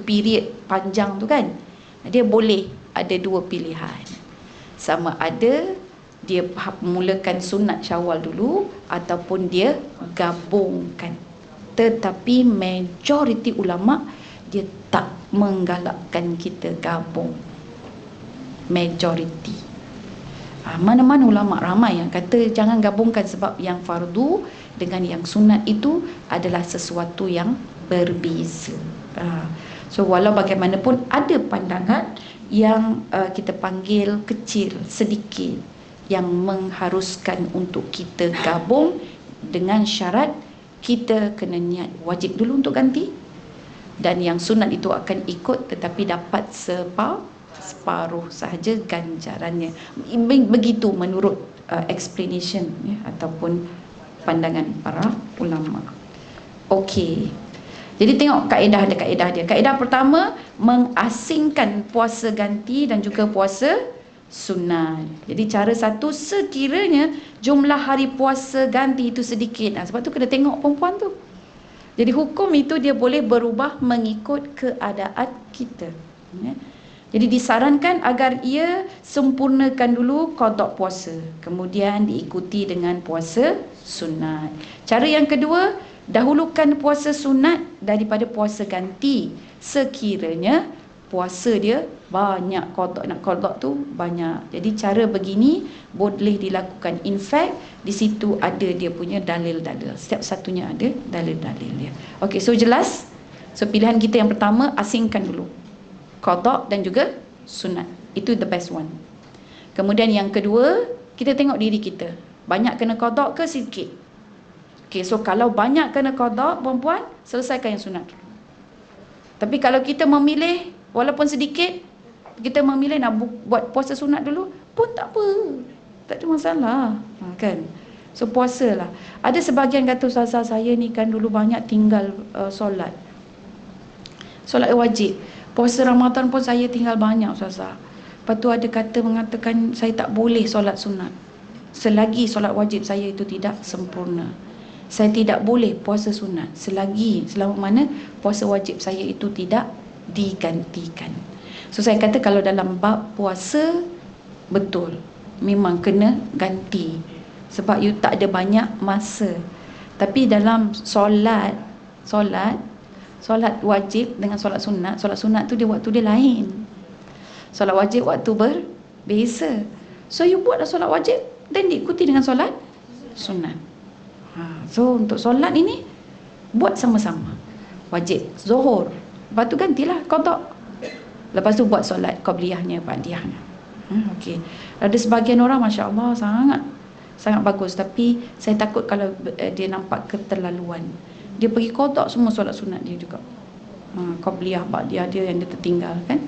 period panjang tu kan, dia boleh ada 2 pilihan. Sama ada dia mulakan sunat Syawal dulu ataupun dia gabungkan. Tetapi majoriti ulama dia tak menggalakkan kita gabung. Majoriti. Mana-mana ulama ramai yang kata jangan gabungkan, sebab yang fardu dengan yang sunat itu adalah sesuatu yang berbeza. So walau bagaimanapun ada pandangan yang kita panggil kecil sedikit, yang mengharuskan untuk kita gabung dengan syarat kita kena niat wajib dulu untuk ganti, dan yang sunat itu akan ikut tetapi dapat separuh sahaja ganjarannya. Begitu menurut explanation ya, ataupun pandangan para ulama. Okey. Jadi tengok kaedah dia. Kaedah pertama, mengasingkan puasa ganti dan juga puasa sunat. Jadi cara satu, sekiranya jumlah hari puasa ganti itu sedikit. Sebab tu kena tengok perempuan tu. Jadi hukum itu dia boleh berubah mengikut keadaan kita. Jadi disarankan agar ia sempurnakan dulu qada puasa, kemudian diikuti dengan puasa sunat. Cara yang kedua, dahulukan puasa sunat daripada puasa ganti sekiranya puasa dia banyak qada, nak qada tu banyak. Jadi cara begini boleh dilakukan. In fact, di situ ada dia punya dalil-dalil. Setiap satunya ada dalil-dalil dia. Okey, so jelas. So pilihan kita yang pertama, asingkan dulu qada dan juga sunat. Itu the best one. Kemudian yang kedua, kita tengok diri kita. Banyak kena qada ke sikit? Okey, so kalau banyak kena qada perempuan, selesaikan yang sunat dulu. Tapi kalau kita memilih walaupun sedikit, kita memilih nak buat puasa sunat dulu pun tak apa. Tak ada masalah, kan? So puasalah. Ada sebahagian kata, ustazah saya ni kan dulu banyak tinggal solat wajib. Puasa Ramadan pun saya tinggal banyak, ustazah. Lepas tu ada kata mengatakan saya tak boleh solat sunat selagi solat wajib saya itu tidak sempurna. Saya tidak boleh puasa sunat selama mana puasa wajib saya itu tidak digantikan. So saya kata kalau dalam bab puasa, betul, memang kena ganti sebab you tak ada banyak masa. Tapi dalam solat wajib dengan solat sunat tu dia waktu dia lain. Solat wajib waktu berbeza. So you buatlah solat wajib dan diikuti dengan solat sunat. So untuk solat ini buat sama-sama. Wajib zuhur, lepas tu gantilah qada. Lepas tu buat solat qabliyahnya, ba'diyahnya. Okey. Ada sebahagian orang masya-Allah sangat bagus, tapi saya takut kalau dia nampak keterlaluan. Dia pergi qada semua solat sunat dia juga. Qabliyah, ba'diyah dia yang dia tertinggal kan.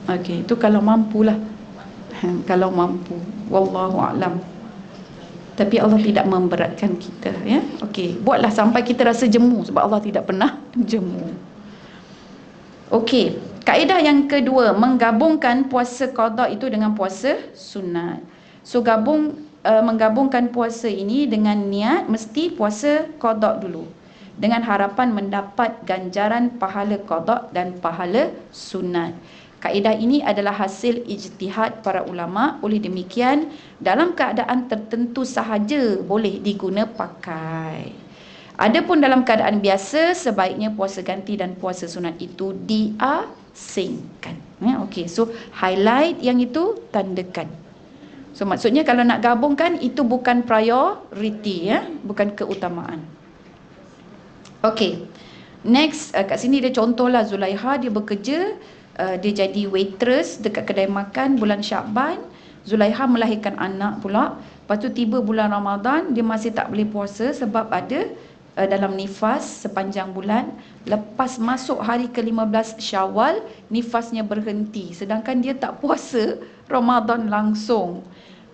Okey, itu kalau mampulah. Kalau mampu, wallahu a'lam. Tapi Allah tidak memberatkan kita, ya. Okey, buatlah sampai kita rasa jemu, sebab Allah tidak pernah jemu. Okey, kaedah yang kedua, menggabungkan puasa qada itu dengan puasa sunat. So menggabungkan puasa ini dengan niat mesti puasa qada dulu, dengan harapan mendapat ganjaran pahala qada dan pahala sunat. Kaedah ini adalah hasil ijtihad para ulama. Oleh demikian, dalam keadaan tertentu sahaja boleh diguna pakai. Adapun dalam keadaan biasa, sebaiknya puasa ganti dan puasa sunat itu diasingkan. Okey, so highlight yang itu, tandakan. So maksudnya kalau nak gabungkan, itu bukan priority, ya, bukan keutamaan. Okey, next kat sini dia contohlah Zulaiha, dia bekerja dia jadi waitress dekat kedai makan bulan Syakban. Zulaiha melahirkan anak pula. Lepas tu tiba bulan Ramadan, dia masih tak boleh puasa sebab ada dalam nifas sepanjang bulan. Lepas masuk hari ke-15 Syawal, nifasnya berhenti. Sedangkan dia tak puasa Ramadan langsung.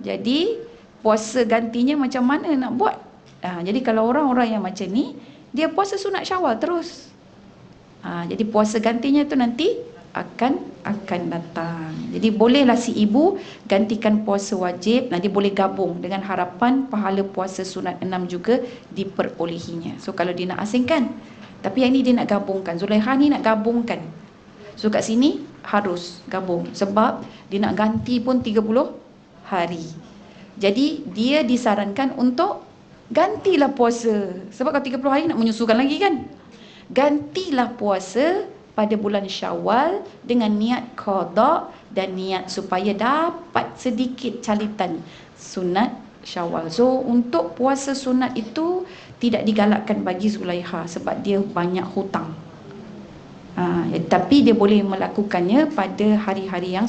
Jadi puasa gantinya macam mana nak buat? Jadi kalau orang-orang yang macam ni, dia puasa sunat Syawal terus. Jadi puasa gantinya tu nanti akan datang. Jadi bolehlah si ibu gantikan puasa wajib. Dia boleh gabung dengan harapan pahala puasa sunat 6 juga diperolehinya. So kalau dia nak asingkan, tapi yang ni dia nak gabungkan. Zulaiha ni nak gabungkan. So kat sini harus gabung sebab dia nak ganti pun 30 hari. Jadi dia disarankan untuk gantilah puasa. Sebab kalau 30 hari nak menyusukan lagi kan. Gantilah puasa pada bulan Syawal dengan niat qada dan niat supaya dapat sedikit calitan sunat Syawal. So untuk puasa sunat itu tidak digalakkan bagi Zulaiha sebab dia banyak hutang. Tapi dia boleh melakukannya pada hari-hari yang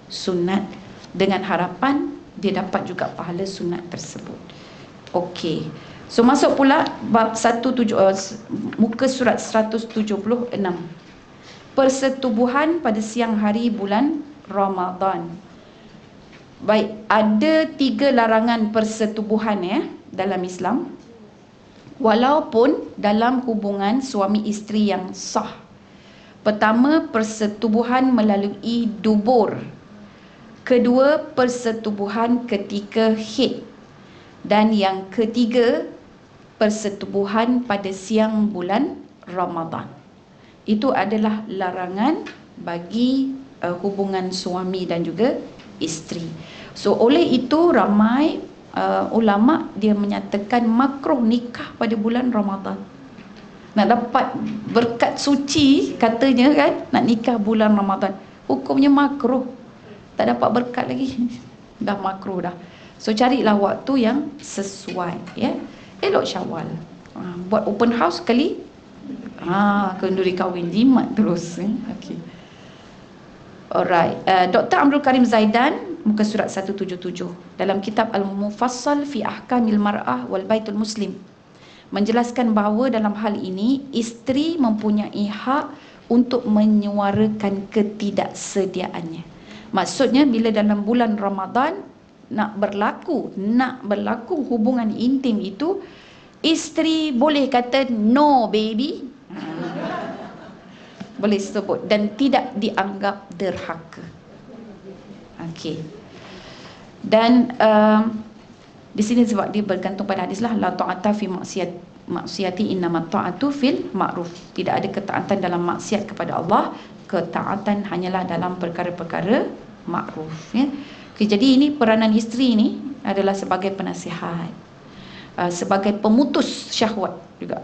sunat dengan harapan dia dapat juga pahala sunat tersebut. Okey. So masuk pula bab 17 muka surat 176. Persetubuhan pada siang hari bulan Ramadan. Baik, ada 3 larangan persetubuhan dalam Islam. Walaupun dalam hubungan suami isteri yang sah. Pertama, persetubuhan melalui dubur. Kedua, persetubuhan ketika haid. Dan yang ketiga, persetubuhan pada siang bulan Ramadan. Itu adalah larangan bagi hubungan suami dan juga isteri. So oleh itu ramai ulama dia menyatakan makruh nikah pada bulan Ramadan. Nak dapat berkat suci katanya kan, nak nikah bulan Ramadan. Hukumnya makruh. Tak dapat berkat lagi. Dah makruh dah. So carilah waktu yang sesuai Elok Syawal. Buat open house sekali. Kenduri kahwin jimat terus. Okay. Alright. Dr. Amrul Karim Zaidan muka surat 177 dalam kitab Al-Mufassal fi Ahkamil Mar'ah wal Baitul Muslim menjelaskan bahawa dalam hal ini isteri mempunyai hak untuk menyuarakan ketidaksediaannya. Maksudnya bila dalam bulan Ramadan nak berlaku hubungan intim itu, isteri boleh kata no baby, boleh sebut, dan tidak dianggap derhaka. Okey. Dan di sini sebab dia bergantung pada hadis lah, la ta'ata fi maksiati innamat ta'atu fil ma'ruf. Tidak ada ketaatan dalam maksiat kepada Allah, ketaatan hanyalah dalam perkara-perkara makruf. Okay, jadi ini peranan isteri ni adalah sebagai penasihat, sebagai pemutus syahwat juga.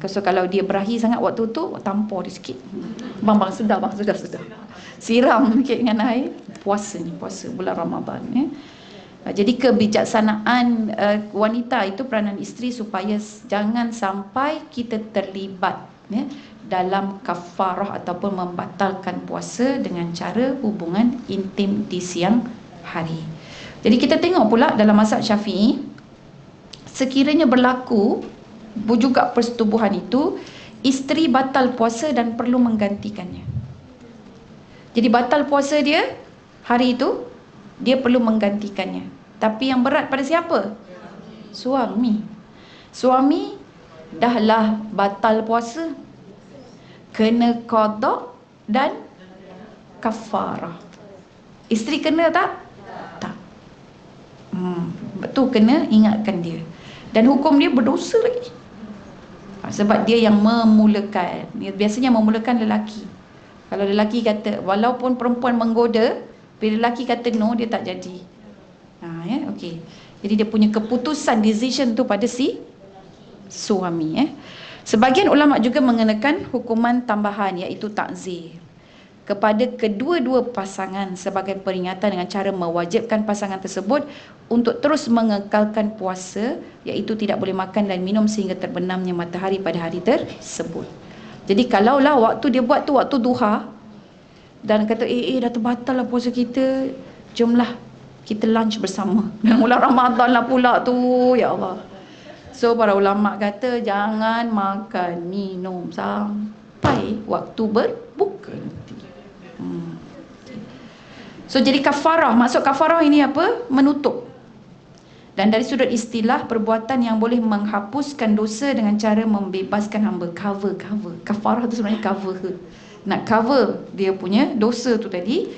So kalau dia berahi sangat waktu tu, tampar dia sikit. Bang sudah bang, sudah. Siram sikit dengan air. Puasa bulan Ramadan. Jadi kebijaksanaan wanita itu peranan isteri supaya jangan sampai kita terlibat dalam kafarah ataupun membatalkan puasa dengan cara hubungan intim di siang hari. Jadi kita tengok pula dalam mazhab Syafi'i, sekiranya berlaku juga persetubuhan itu, isteri batal puasa dan perlu menggantikannya. Jadi batal puasa dia hari itu, dia perlu menggantikannya. Tapi yang berat pada siapa? Suami. Suami dahlah batal puasa, kena qada dan kafarah. Isteri kena tak? Tak. Betul, kena ingatkan dia. Dan hukum dia berdosa lagi. Sebab dia yang memulakan. Biasanya memulakan lelaki. Kalau lelaki kata, walaupun perempuan menggoda, bila lelaki kata no, dia tak jadi. Okey. Jadi dia punya keputusan, decision tu pada si suami. Sebagian ulama juga mengenakan hukuman tambahan, iaitu takzir kepada kedua-dua pasangan sebagai peringatan dengan cara mewajibkan pasangan tersebut untuk terus mengekalkan puasa, iaitu tidak boleh makan dan minum sehingga terbenamnya matahari pada hari tersebut. Jadi kalaulah waktu dia buat tu waktu duha, Dan kata dah terbatal lah puasa kita, jomlah kita lunch bersama. Dan bulan Ramadan lah pula tu, ya Allah. So para ulama kata jangan makan minum sampai waktu berbuka nanti. So jadi kafarah, maksud kafarah ini apa? Menutup. Dan dari sudut istilah, perbuatan yang boleh menghapuskan dosa dengan cara membebaskan hamba. Cover. Kafarah tu sebenarnya cover. Nak cover dia punya dosa tu tadi,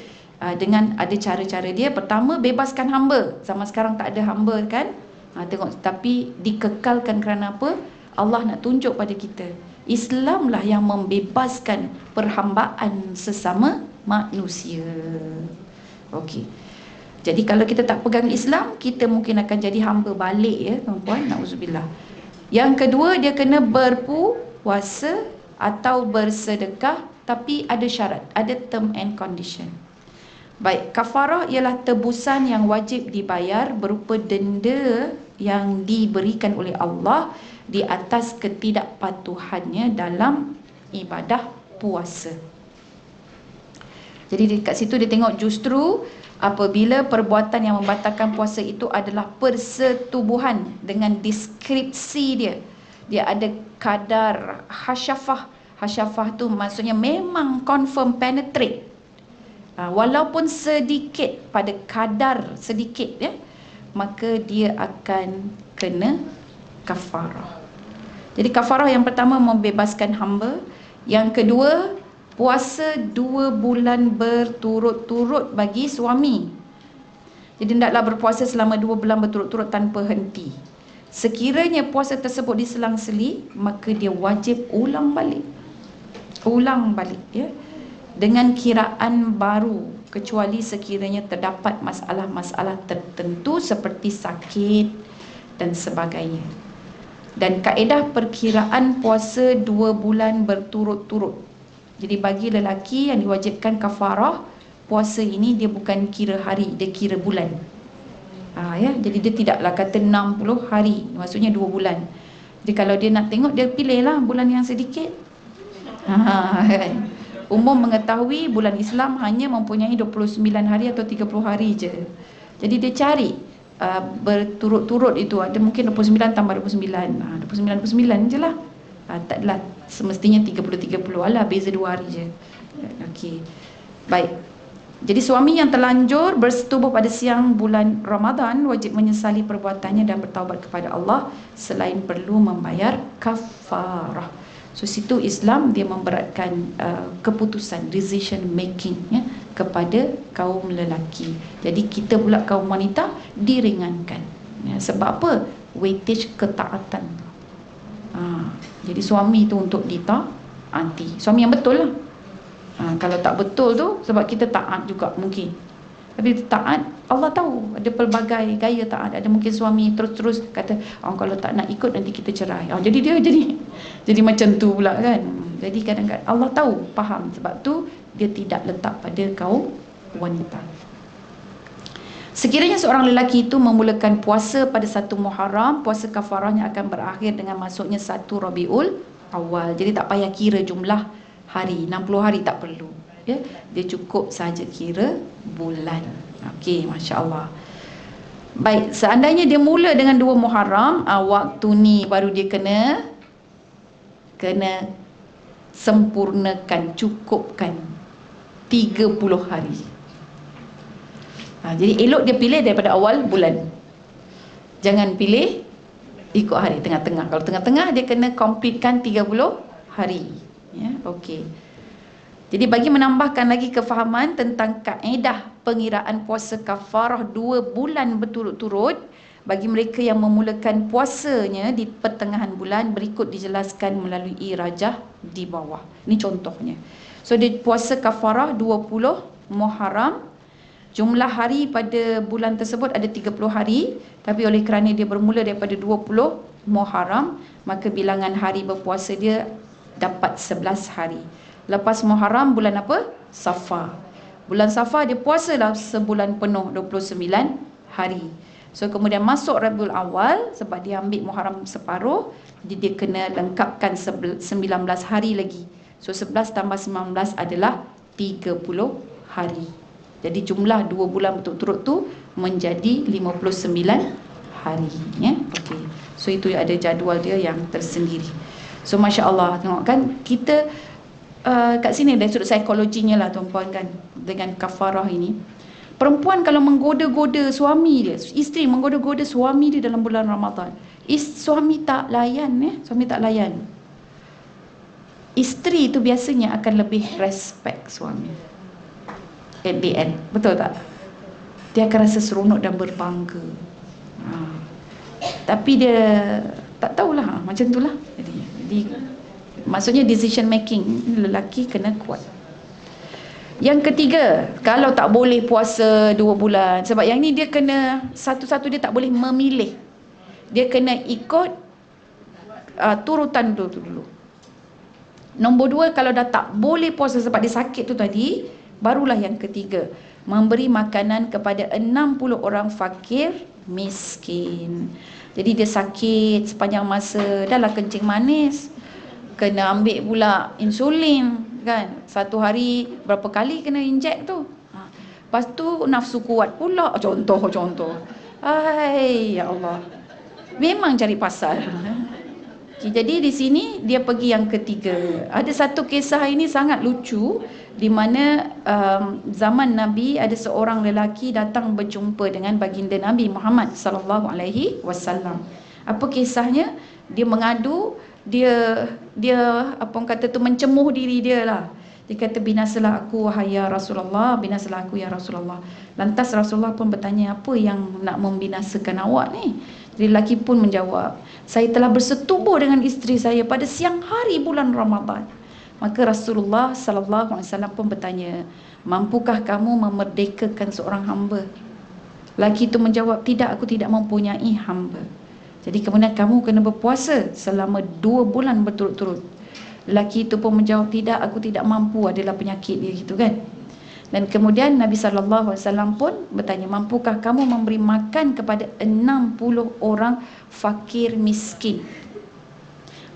dengan ada cara-cara dia. Pertama, bebaskan hamba. Zaman sekarang tak ada hamba kan, tengok. Tapi dikekalkan kerana apa? Allah nak tunjuk pada kita, Islamlah yang membebaskan perhambaan sesama manusia. Okey. Jadi kalau kita tak pegang Islam, kita mungkin akan jadi hamba balik, ya tuan-tuan, na'udzubillah. Yang kedua, dia kena berpuasa atau bersedekah, tapi ada syarat, ada term and condition. Baik, kafarah ialah tebusan yang wajib dibayar berupa denda yang diberikan oleh Allah di atas ketidakpatuhannya dalam ibadah puasa. Jadi dekat situ dia tengok justru apabila perbuatan yang membatalkan puasa itu adalah persetubuhan dengan deskripsi dia. Dia ada kadar hasyafah. Hasyafah tu maksudnya memang confirm penetrate. Walaupun sedikit, pada kadar sedikit, ya, maka dia akan kena kafarah. Jadi kafarah yang pertama membebaskan hamba. Yang kedua, puasa 2 bulan berturut-turut bagi suami. Jadi hendaklah berpuasa selama 2 bulan berturut-turut tanpa henti. Sekiranya puasa tersebut diselang-seli, maka dia wajib ulang balik, ya, dengan kiraan baru, kecuali sekiranya terdapat masalah-masalah tertentu seperti sakit dan sebagainya. Dan kaedah perkiraan puasa 2 bulan berturut-turut. Jadi bagi lelaki yang diwajibkan kafarah, puasa ini dia bukan kira hari, dia kira bulan. Ya, jadi dia tidaklah kata 60 hari, maksudnya 2 bulan. Jadi kalau dia nak tengok, dia pilihlah bulan yang sedikit. Kan? Umum mengetahui bulan Islam hanya mempunyai 29 hari atau 30 hari je. Jadi dia cari berturut-turut itu, ada mungkin 29 tambah 29, 29 je lah. Taklah semestinya 30-30, alah beza 2 hari je. Okey. Baik. Jadi suami yang terlanjur bersetubuh pada siang bulan Ramadan wajib menyesali perbuatannya dan bertaubat kepada Allah selain perlu membayar kafarah. So situ Islam dia memberatkan keputusan, decision making, ya, kepada kaum lelaki. Jadi kita pula kaum wanita diringankan, ya, sebab apa? Weightage ketaatan. Jadi suami tu untuk ditaati, suami yang betul lah. Kalau tak betul tu, sebab kita taat juga mungkin, tapi taat Allah tahu ada pelbagai gaya taat. Ada mungkin suami terus-terus kata, kalau tak nak ikut nanti kita cerai. Jadi dia jadi macam tu pula kan. Jadi kadang-kadang Allah tahu, faham, sebab tu dia tidak letak pada kaum wanita. Sekiranya seorang lelaki itu memulakan puasa pada 1 Muharram, puasa kafarahnya akan berakhir dengan masuknya 1 Rabiul Awal. Jadi tak payah kira jumlah hari, 60 hari tak perlu, ya. Dia cukup saja kira bulan. Okey, masya-Allah. Baik, seandainya dia mula dengan 2 Muharram, waktu ni baru dia kena sempurnakan, cukupkan 30 hari. Jadi elok dia pilih daripada awal bulan. Jangan pilih ikut hari tengah-tengah. Kalau tengah-tengah dia kena completekan 30 hari. Ya, okey. Jadi bagi menambahkan lagi kefahaman tentang kaedah pengiraan puasa kafarah 2 bulan berturut-turut, bagi mereka yang memulakan puasanya di pertengahan bulan, berikut dijelaskan melalui rajah di bawah. Ini contohnya. So dia puasa kafarah 20 Muharram. Jumlah hari pada bulan tersebut ada 30 hari, tapi oleh kerana dia bermula daripada 20 Muharram, maka bilangan hari berpuasa dia dapat 11 hari. Lepas Muharram, bulan apa? Safar. Bulan Safar dia puasalah sebulan penuh, 29 hari. So kemudian masuk Rabiul Awal, sebab dia ambil Muharram separuh, dia kena lengkapkan 19 hari lagi. So 11 tambah 19 adalah 30 hari. Jadi jumlah 2 bulan berturut-turut tu menjadi 59 hari, ya. Okey. So itu ada jadual dia yang tersendiri. So masya-Allah, tengok kan kita kat sini dari sudut psikologinya lah tuan-puan kan, dengan kafarah ini. Perempuan kalau menggoda-goda suami dia, isteri menggoda-goda suami dia dalam bulan Ramadan, suami tak layan, suami tak layan, isteri itu biasanya akan lebih respect suami at the end, betul tak? Dia akan rasa seronok dan berbangga. Tapi dia tak tahulah, macam itulah. Jadi maksudnya decision making lelaki kena kuat. Yang ketiga, kalau tak boleh puasa 2 bulan, sebab yang ni dia kena satu-satu, dia tak boleh memilih. Dia kena ikut turutan dulu. Nombor 2, kalau dah tak boleh puasa sebab dia sakit tu tadi, barulah yang ketiga, memberi makanan kepada 60 orang fakir miskin. Jadi dia sakit sepanjang masa, dah lah kencing manis, kena ambil pula insulin kan, satu hari berapa kali kena injek tu. Lepas tu nafsu kuat pula, contoh. Hai ya Allah, memang cari pasal. Jadi di sini dia pergi yang ketiga. Ada satu kisah ini sangat lucu, di mana zaman Nabi ada seorang lelaki datang berjumpa dengan baginda Nabi Muhammad sallallahu alaihi wasallam. Apa kisahnya? Dia mengadu, dia apa orang kata tu, mencemuh diri dia lah. Dia kata, binasalah aku wahai ya Rasulullah, binasalah aku ya Rasulullah. Lantas Rasulullah pun bertanya, apa yang nak membinasakan awak ni? Jadi lelaki pun menjawab, saya telah bersetubuh dengan isteri saya pada siang hari bulan Ramadan. Maka Rasulullah sallallahu alaihi wasallam pun bertanya, mampukah kamu memerdekakan seorang hamba? Lelaki itu menjawab, tidak, aku tidak mempunyai hamba. Jadi kemudian kamu kena berpuasa selama 2 bulan berturut-turut. Lelaki itu pun menjawab, tidak, aku tidak mampu, adalah penyakit dia, gitu kan. Dan kemudian Nabi SAW pun bertanya, mampukah kamu memberi makan kepada 60 orang fakir miskin?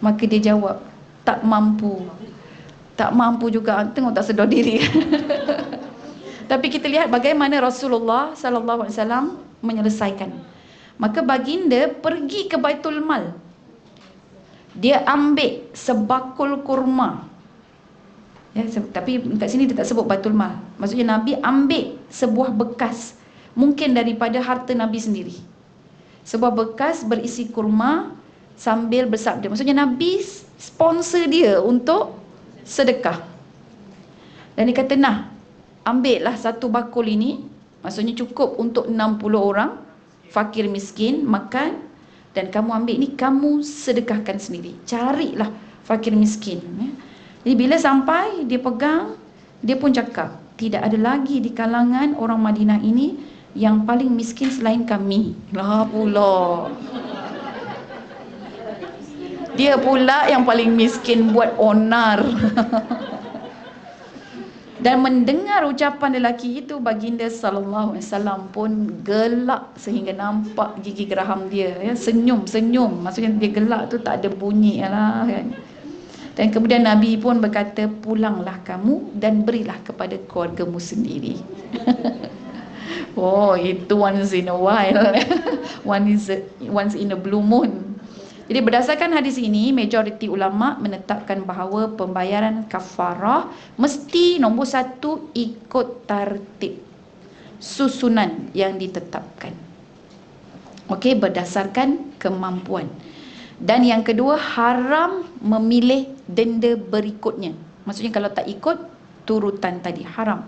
Maka dia jawab, tak mampu. Tak mampu juga. Tengok tak sedar diri. Tapi kita lihat bagaimana Rasulullah SAW menyelesaikan. Maka baginda pergi ke Baitul Mal. Dia ambil sebakul kurma. Ya, tapi kat sini dia tak sebut Baitul Mal. Maksudnya Nabi ambil sebuah bekas, mungkin daripada harta Nabi sendiri, sebuah bekas berisi kurma, sambil bersabda. Maksudnya Nabi sponsor dia untuk sedekah. Dan dia kata, nah, ambillah satu bakul ini, maksudnya cukup untuk 60 orang fakir miskin makan, dan kamu ambil ni, kamu sedekahkan sendiri, carilah fakir miskin, ya. Jadi bila sampai, dia pegang, dia pun cakap, tidak ada lagi di kalangan orang Madinah ini yang paling miskin selain kami. Lah pula dia pula yang paling miskin, buat onar. Dan mendengar ucapan lelaki itu, baginda sallallahu alaihi wasallam pun gelak sehingga nampak gigi geraham dia, ya, senyum, maksudnya dia gelak tu tak ada bunyi lah kan. Dan kemudian Nabi pun berkata, pulanglah kamu dan berilah kepada keluargamu sendiri. Oh, itu once in a while. Once in a blue moon. Jadi berdasarkan hadis ini, majoriti ulama menetapkan bahawa pembayaran kafarah mesti nombor 1 ikut tartib, susunan yang ditetapkan. Okey, berdasarkan kemampuan. Dan yang kedua, haram memilih denda berikutnya. Maksudnya kalau tak ikut turutan tadi, haram.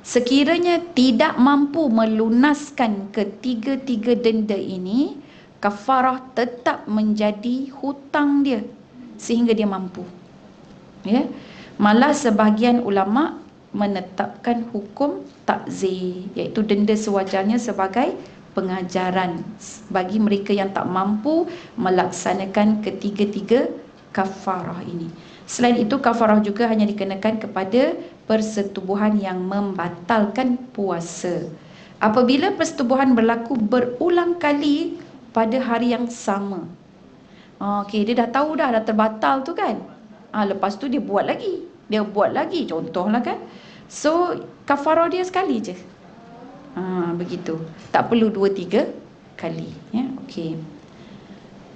Sekiranya tidak mampu melunaskan ketiga-tiga denda ini, kafarah tetap menjadi hutang dia sehingga dia mampu. Ya. Malah sebahagian ulama menetapkan hukum takzir, iaitu denda sewajarnya sebagai pengajaran bagi mereka yang tak mampu melaksanakan ketiga-tiga kafarah ini. Selain itu, kafarah juga hanya dikenakan kepada persetubuhan yang membatalkan puasa. Apabila persetubuhan berlaku berulang kali pada hari yang sama. Okey, dia dah tahu dah terbatal tu kan. Lepas tu dia buat lagi. dia buat lagi, contohlah kan. So kafarah dia sekali je. Begitu. Tak perlu 2-3 kali, ya. Okey.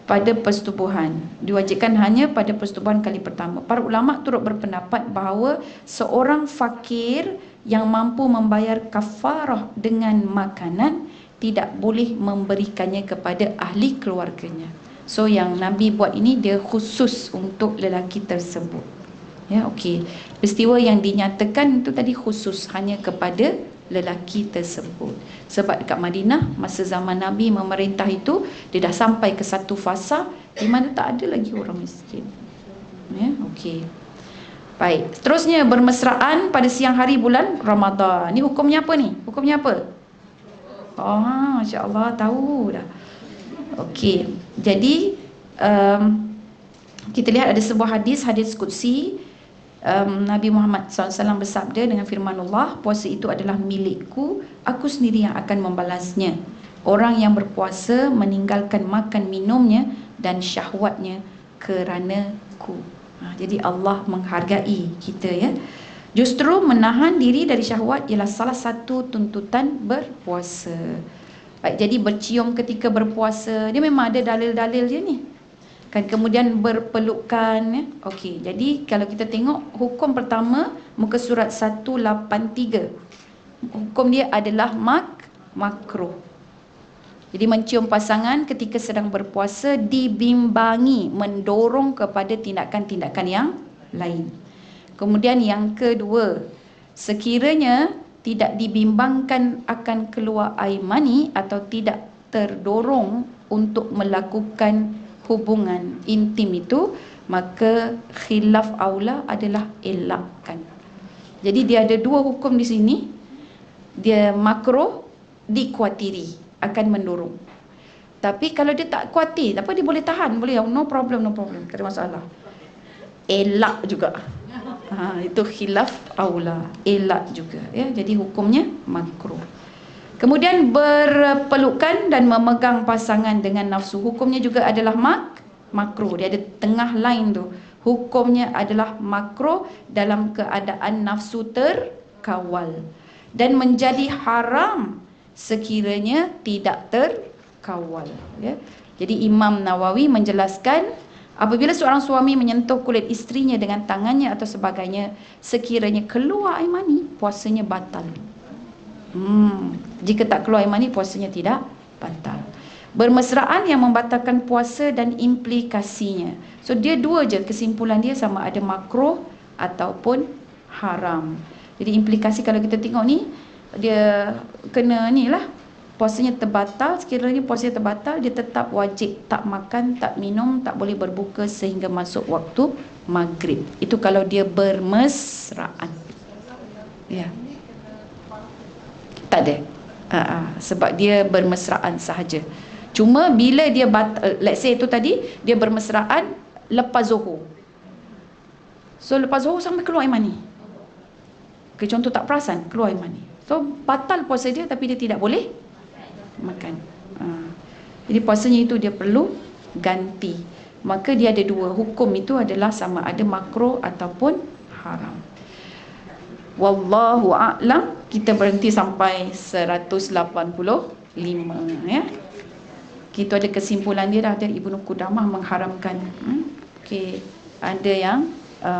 Pada persetubuhan, diwajibkan hanya pada persetubuhan kali pertama. Para ulama turut berpendapat bahawa seorang fakir yang mampu membayar kafarah dengan makanan tidak boleh memberikannya kepada ahli keluarganya. So yang Nabi buat ini dia khusus untuk lelaki tersebut. Ya, okey. Peristiwa yang dinyatakan itu tadi khusus hanya kepada lelaki tersebut. Sebab dekat Madinah masa zaman Nabi memerintah itu, dia dah sampai ke satu fasa di mana tak ada lagi orang miskin. Ya, okey. Baik, seterusnya bermesraan pada siang hari bulan Ramadan. Ni hukumnya apa ni? Hukumnya apa? Oh, masya-Allah tahu dah. Okey. Jadi kita lihat ada sebuah hadis qudsi. Nabi Muhammad SAW bersabda dengan firman Allah, puasa itu adalah milikku, aku sendiri yang akan membalasnya. Orang yang berpuasa meninggalkan makan minumnya dan syahwatnya kerana-Ku. Jadi Allah menghargai kita, ya. Justru menahan diri dari syahwat ialah salah satu tuntutan berpuasa. Baik, jadi bercium ketika berpuasa, dia memang ada dalil-dalil dia ni. Kan, kemudian berpelukan, ya. Okey, jadi kalau kita tengok hukum pertama muka surat 183, hukum dia adalah makruh. Jadi mencium pasangan ketika sedang berpuasa dibimbangi mendorong kepada tindakan-tindakan yang lain. Kemudian yang kedua, sekiranya tidak dibimbangkan akan keluar air mani atau tidak terdorong untuk melakukan hubungan intim itu, maka khilaf aula adalah elakkan. Jadi dia ada dua hukum di sini. Dia makruh, dikuatiri, akan mendorong. Tapi kalau dia tak kuatir, apa, dia boleh tahan, boleh, no problem, tak ada masalah. Elak juga. Itu khilaf aula, elak juga, ya. Jadi hukumnya makruh. Kemudian berpelukan dan memegang pasangan dengan nafsu, hukumnya juga adalah makruh. Dia ada tengah line tu. Hukumnya adalah makruh dalam keadaan nafsu terkawal, dan menjadi haram sekiranya tidak terkawal, ya. Jadi Imam Nawawi menjelaskan, apabila seorang suami menyentuh kulit isterinya dengan tangannya atau sebagainya, sekiranya keluar air mani, puasanya batal. Jika tak keluar air mani, puasanya tidak batal. Bermesraan yang membatalkan puasa dan implikasinya. So dia dua je, kesimpulan dia sama ada makruh ataupun haram. Jadi implikasi kalau kita tengok ni, dia kena ni lah, puasanya terbatal. Sekiranya puasanya terbatal, dia tetap wajib tak makan, tak minum, tak boleh berbuka sehingga masuk waktu maghrib. Itu kalau dia bermesraan, ya. Tak ada. Sebab dia bermesraan sahaja. Cuma bila dia let's say itu tadi, dia bermesraan lepas Zuhur. So lepas Zuhur sampai keluar air mani. Contoh tak perasan, keluar air mani. So batal puasa dia, tapi dia tidak boleh makan. Jadi puasanya itu dia perlu ganti. Maka dia ada dua, hukum itu adalah sama ada makruh ataupun haram. Wallahu a'lam. Kita berhenti sampai 185, ya. Kita ada kesimpulan dia dah, dari Ibnu Qudamah mengharamkan. Okey, ada yang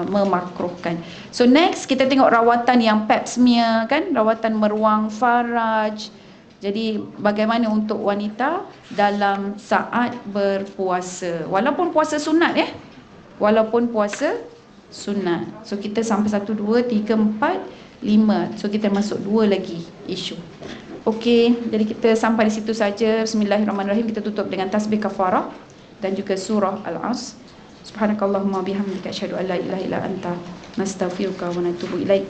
memakruhkan. So next kita tengok rawatan yang pap smear, kan, rawatan meruang faraj. Jadi bagaimana untuk wanita dalam saat berpuasa, walaupun puasa sunat, ya. Walaupun puasa sunat. So kita sampai 1, 2, 3, 4, 5. So kita masuk 2 lagi isu. Okey, jadi kita sampai di situ saja. Bismillahirrahmanirrahim. Kita tutup dengan tasbih kafarah dan juga surah Al-As. Subhanakallahumma bihamdika asyhadu an la ilaha illa anta nastaghfiruka wa natubu ilaik.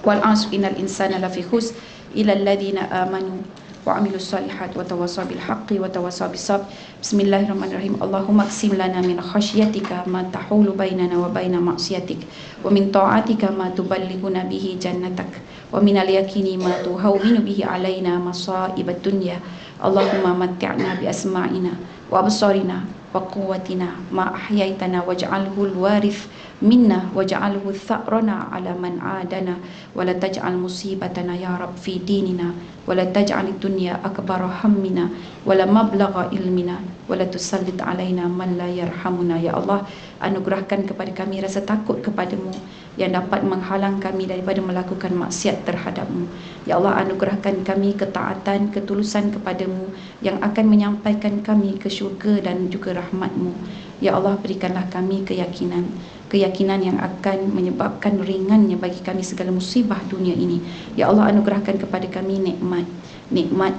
Wal 'asr innal insana lafi khusr illa alladziina aamanu wa 'amilus shalihat wa tawassaw bil haqqi wa tawassaw bis sabr. Bismillahirrahmanirrahim. Allahumma qsim lana min khasyatika ma tahulu bainana wa baina ma'siyatik, wa min ta'atika ma tuballighuna bihi jannatak, wa min al-yaqini ma tuhawwinu bihi alaina masa'ibad dunya. Allahumma matti'na bi asma'ina wa absarina wa quwwatina ma ahyaitana waj'alhu al-warith minna waj'alhu tha'rana 'ala man 'adana wa la taj'al musibatana ya rab fi dinina wa la taj'al ad-dunya akbara hammina wa la mablagha ilmina wa la tusallit 'alaina man la yarhamuna. Ya Allah, anugerahkan kepada kami rasa takut kepadamu yang dapat menghalang kami daripada melakukan maksiat terhadap-Mu. Ya Allah, anugerahkan kami ketaatan, ketulusan kepadamu yang akan menyampaikan kami ke syurga dan juga rahmat-Mu. Ya Allah, berikanlah kami keyakinan yang akan menyebabkan ringannya bagi kami segala musibah dunia ini. Ya Allah, anugerahkan kepada kami nikmat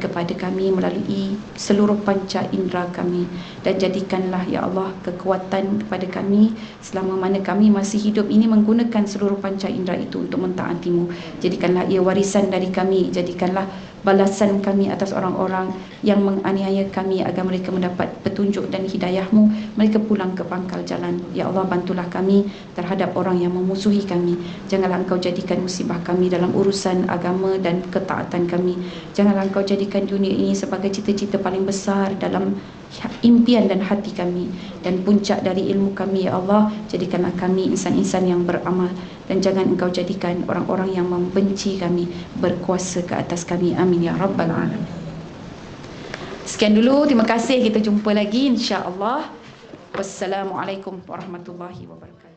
kepada kami melalui seluruh panca indera kami, dan jadikanlah ya Allah kekuatan kepada kami selama mana kami masih hidup ini menggunakan seluruh panca indera itu untuk mentaati-Mu. Jadikanlah ia warisan dari kami, jadikanlah balasan kami atas orang-orang yang menganiaya kami agar mereka mendapat petunjuk dan hidayah-Mu, mereka pulang ke pangkal jalan. Ya Allah, bantulah kami terhadap orang yang memusuhi kami. Janganlah Engkau jadikan musibah kami dalam urusan agama dan ketaatan kami. Janganlah Engkau jadikan dunia ini sebagai cita-cita paling besar dalam impian dan hati kami, dan puncak dari ilmu kami. Ya Allah, jadikanlah kami insan-insan yang beramal, dan jangan Engkau jadikan orang-orang yang membenci kami berkuasa ke atas kami. Amin ya rabbal alamin. Sekian dulu, terima kasih, kita jumpa lagi insya-Allah. Wassalamualaikum warahmatullahi wabarakatuh.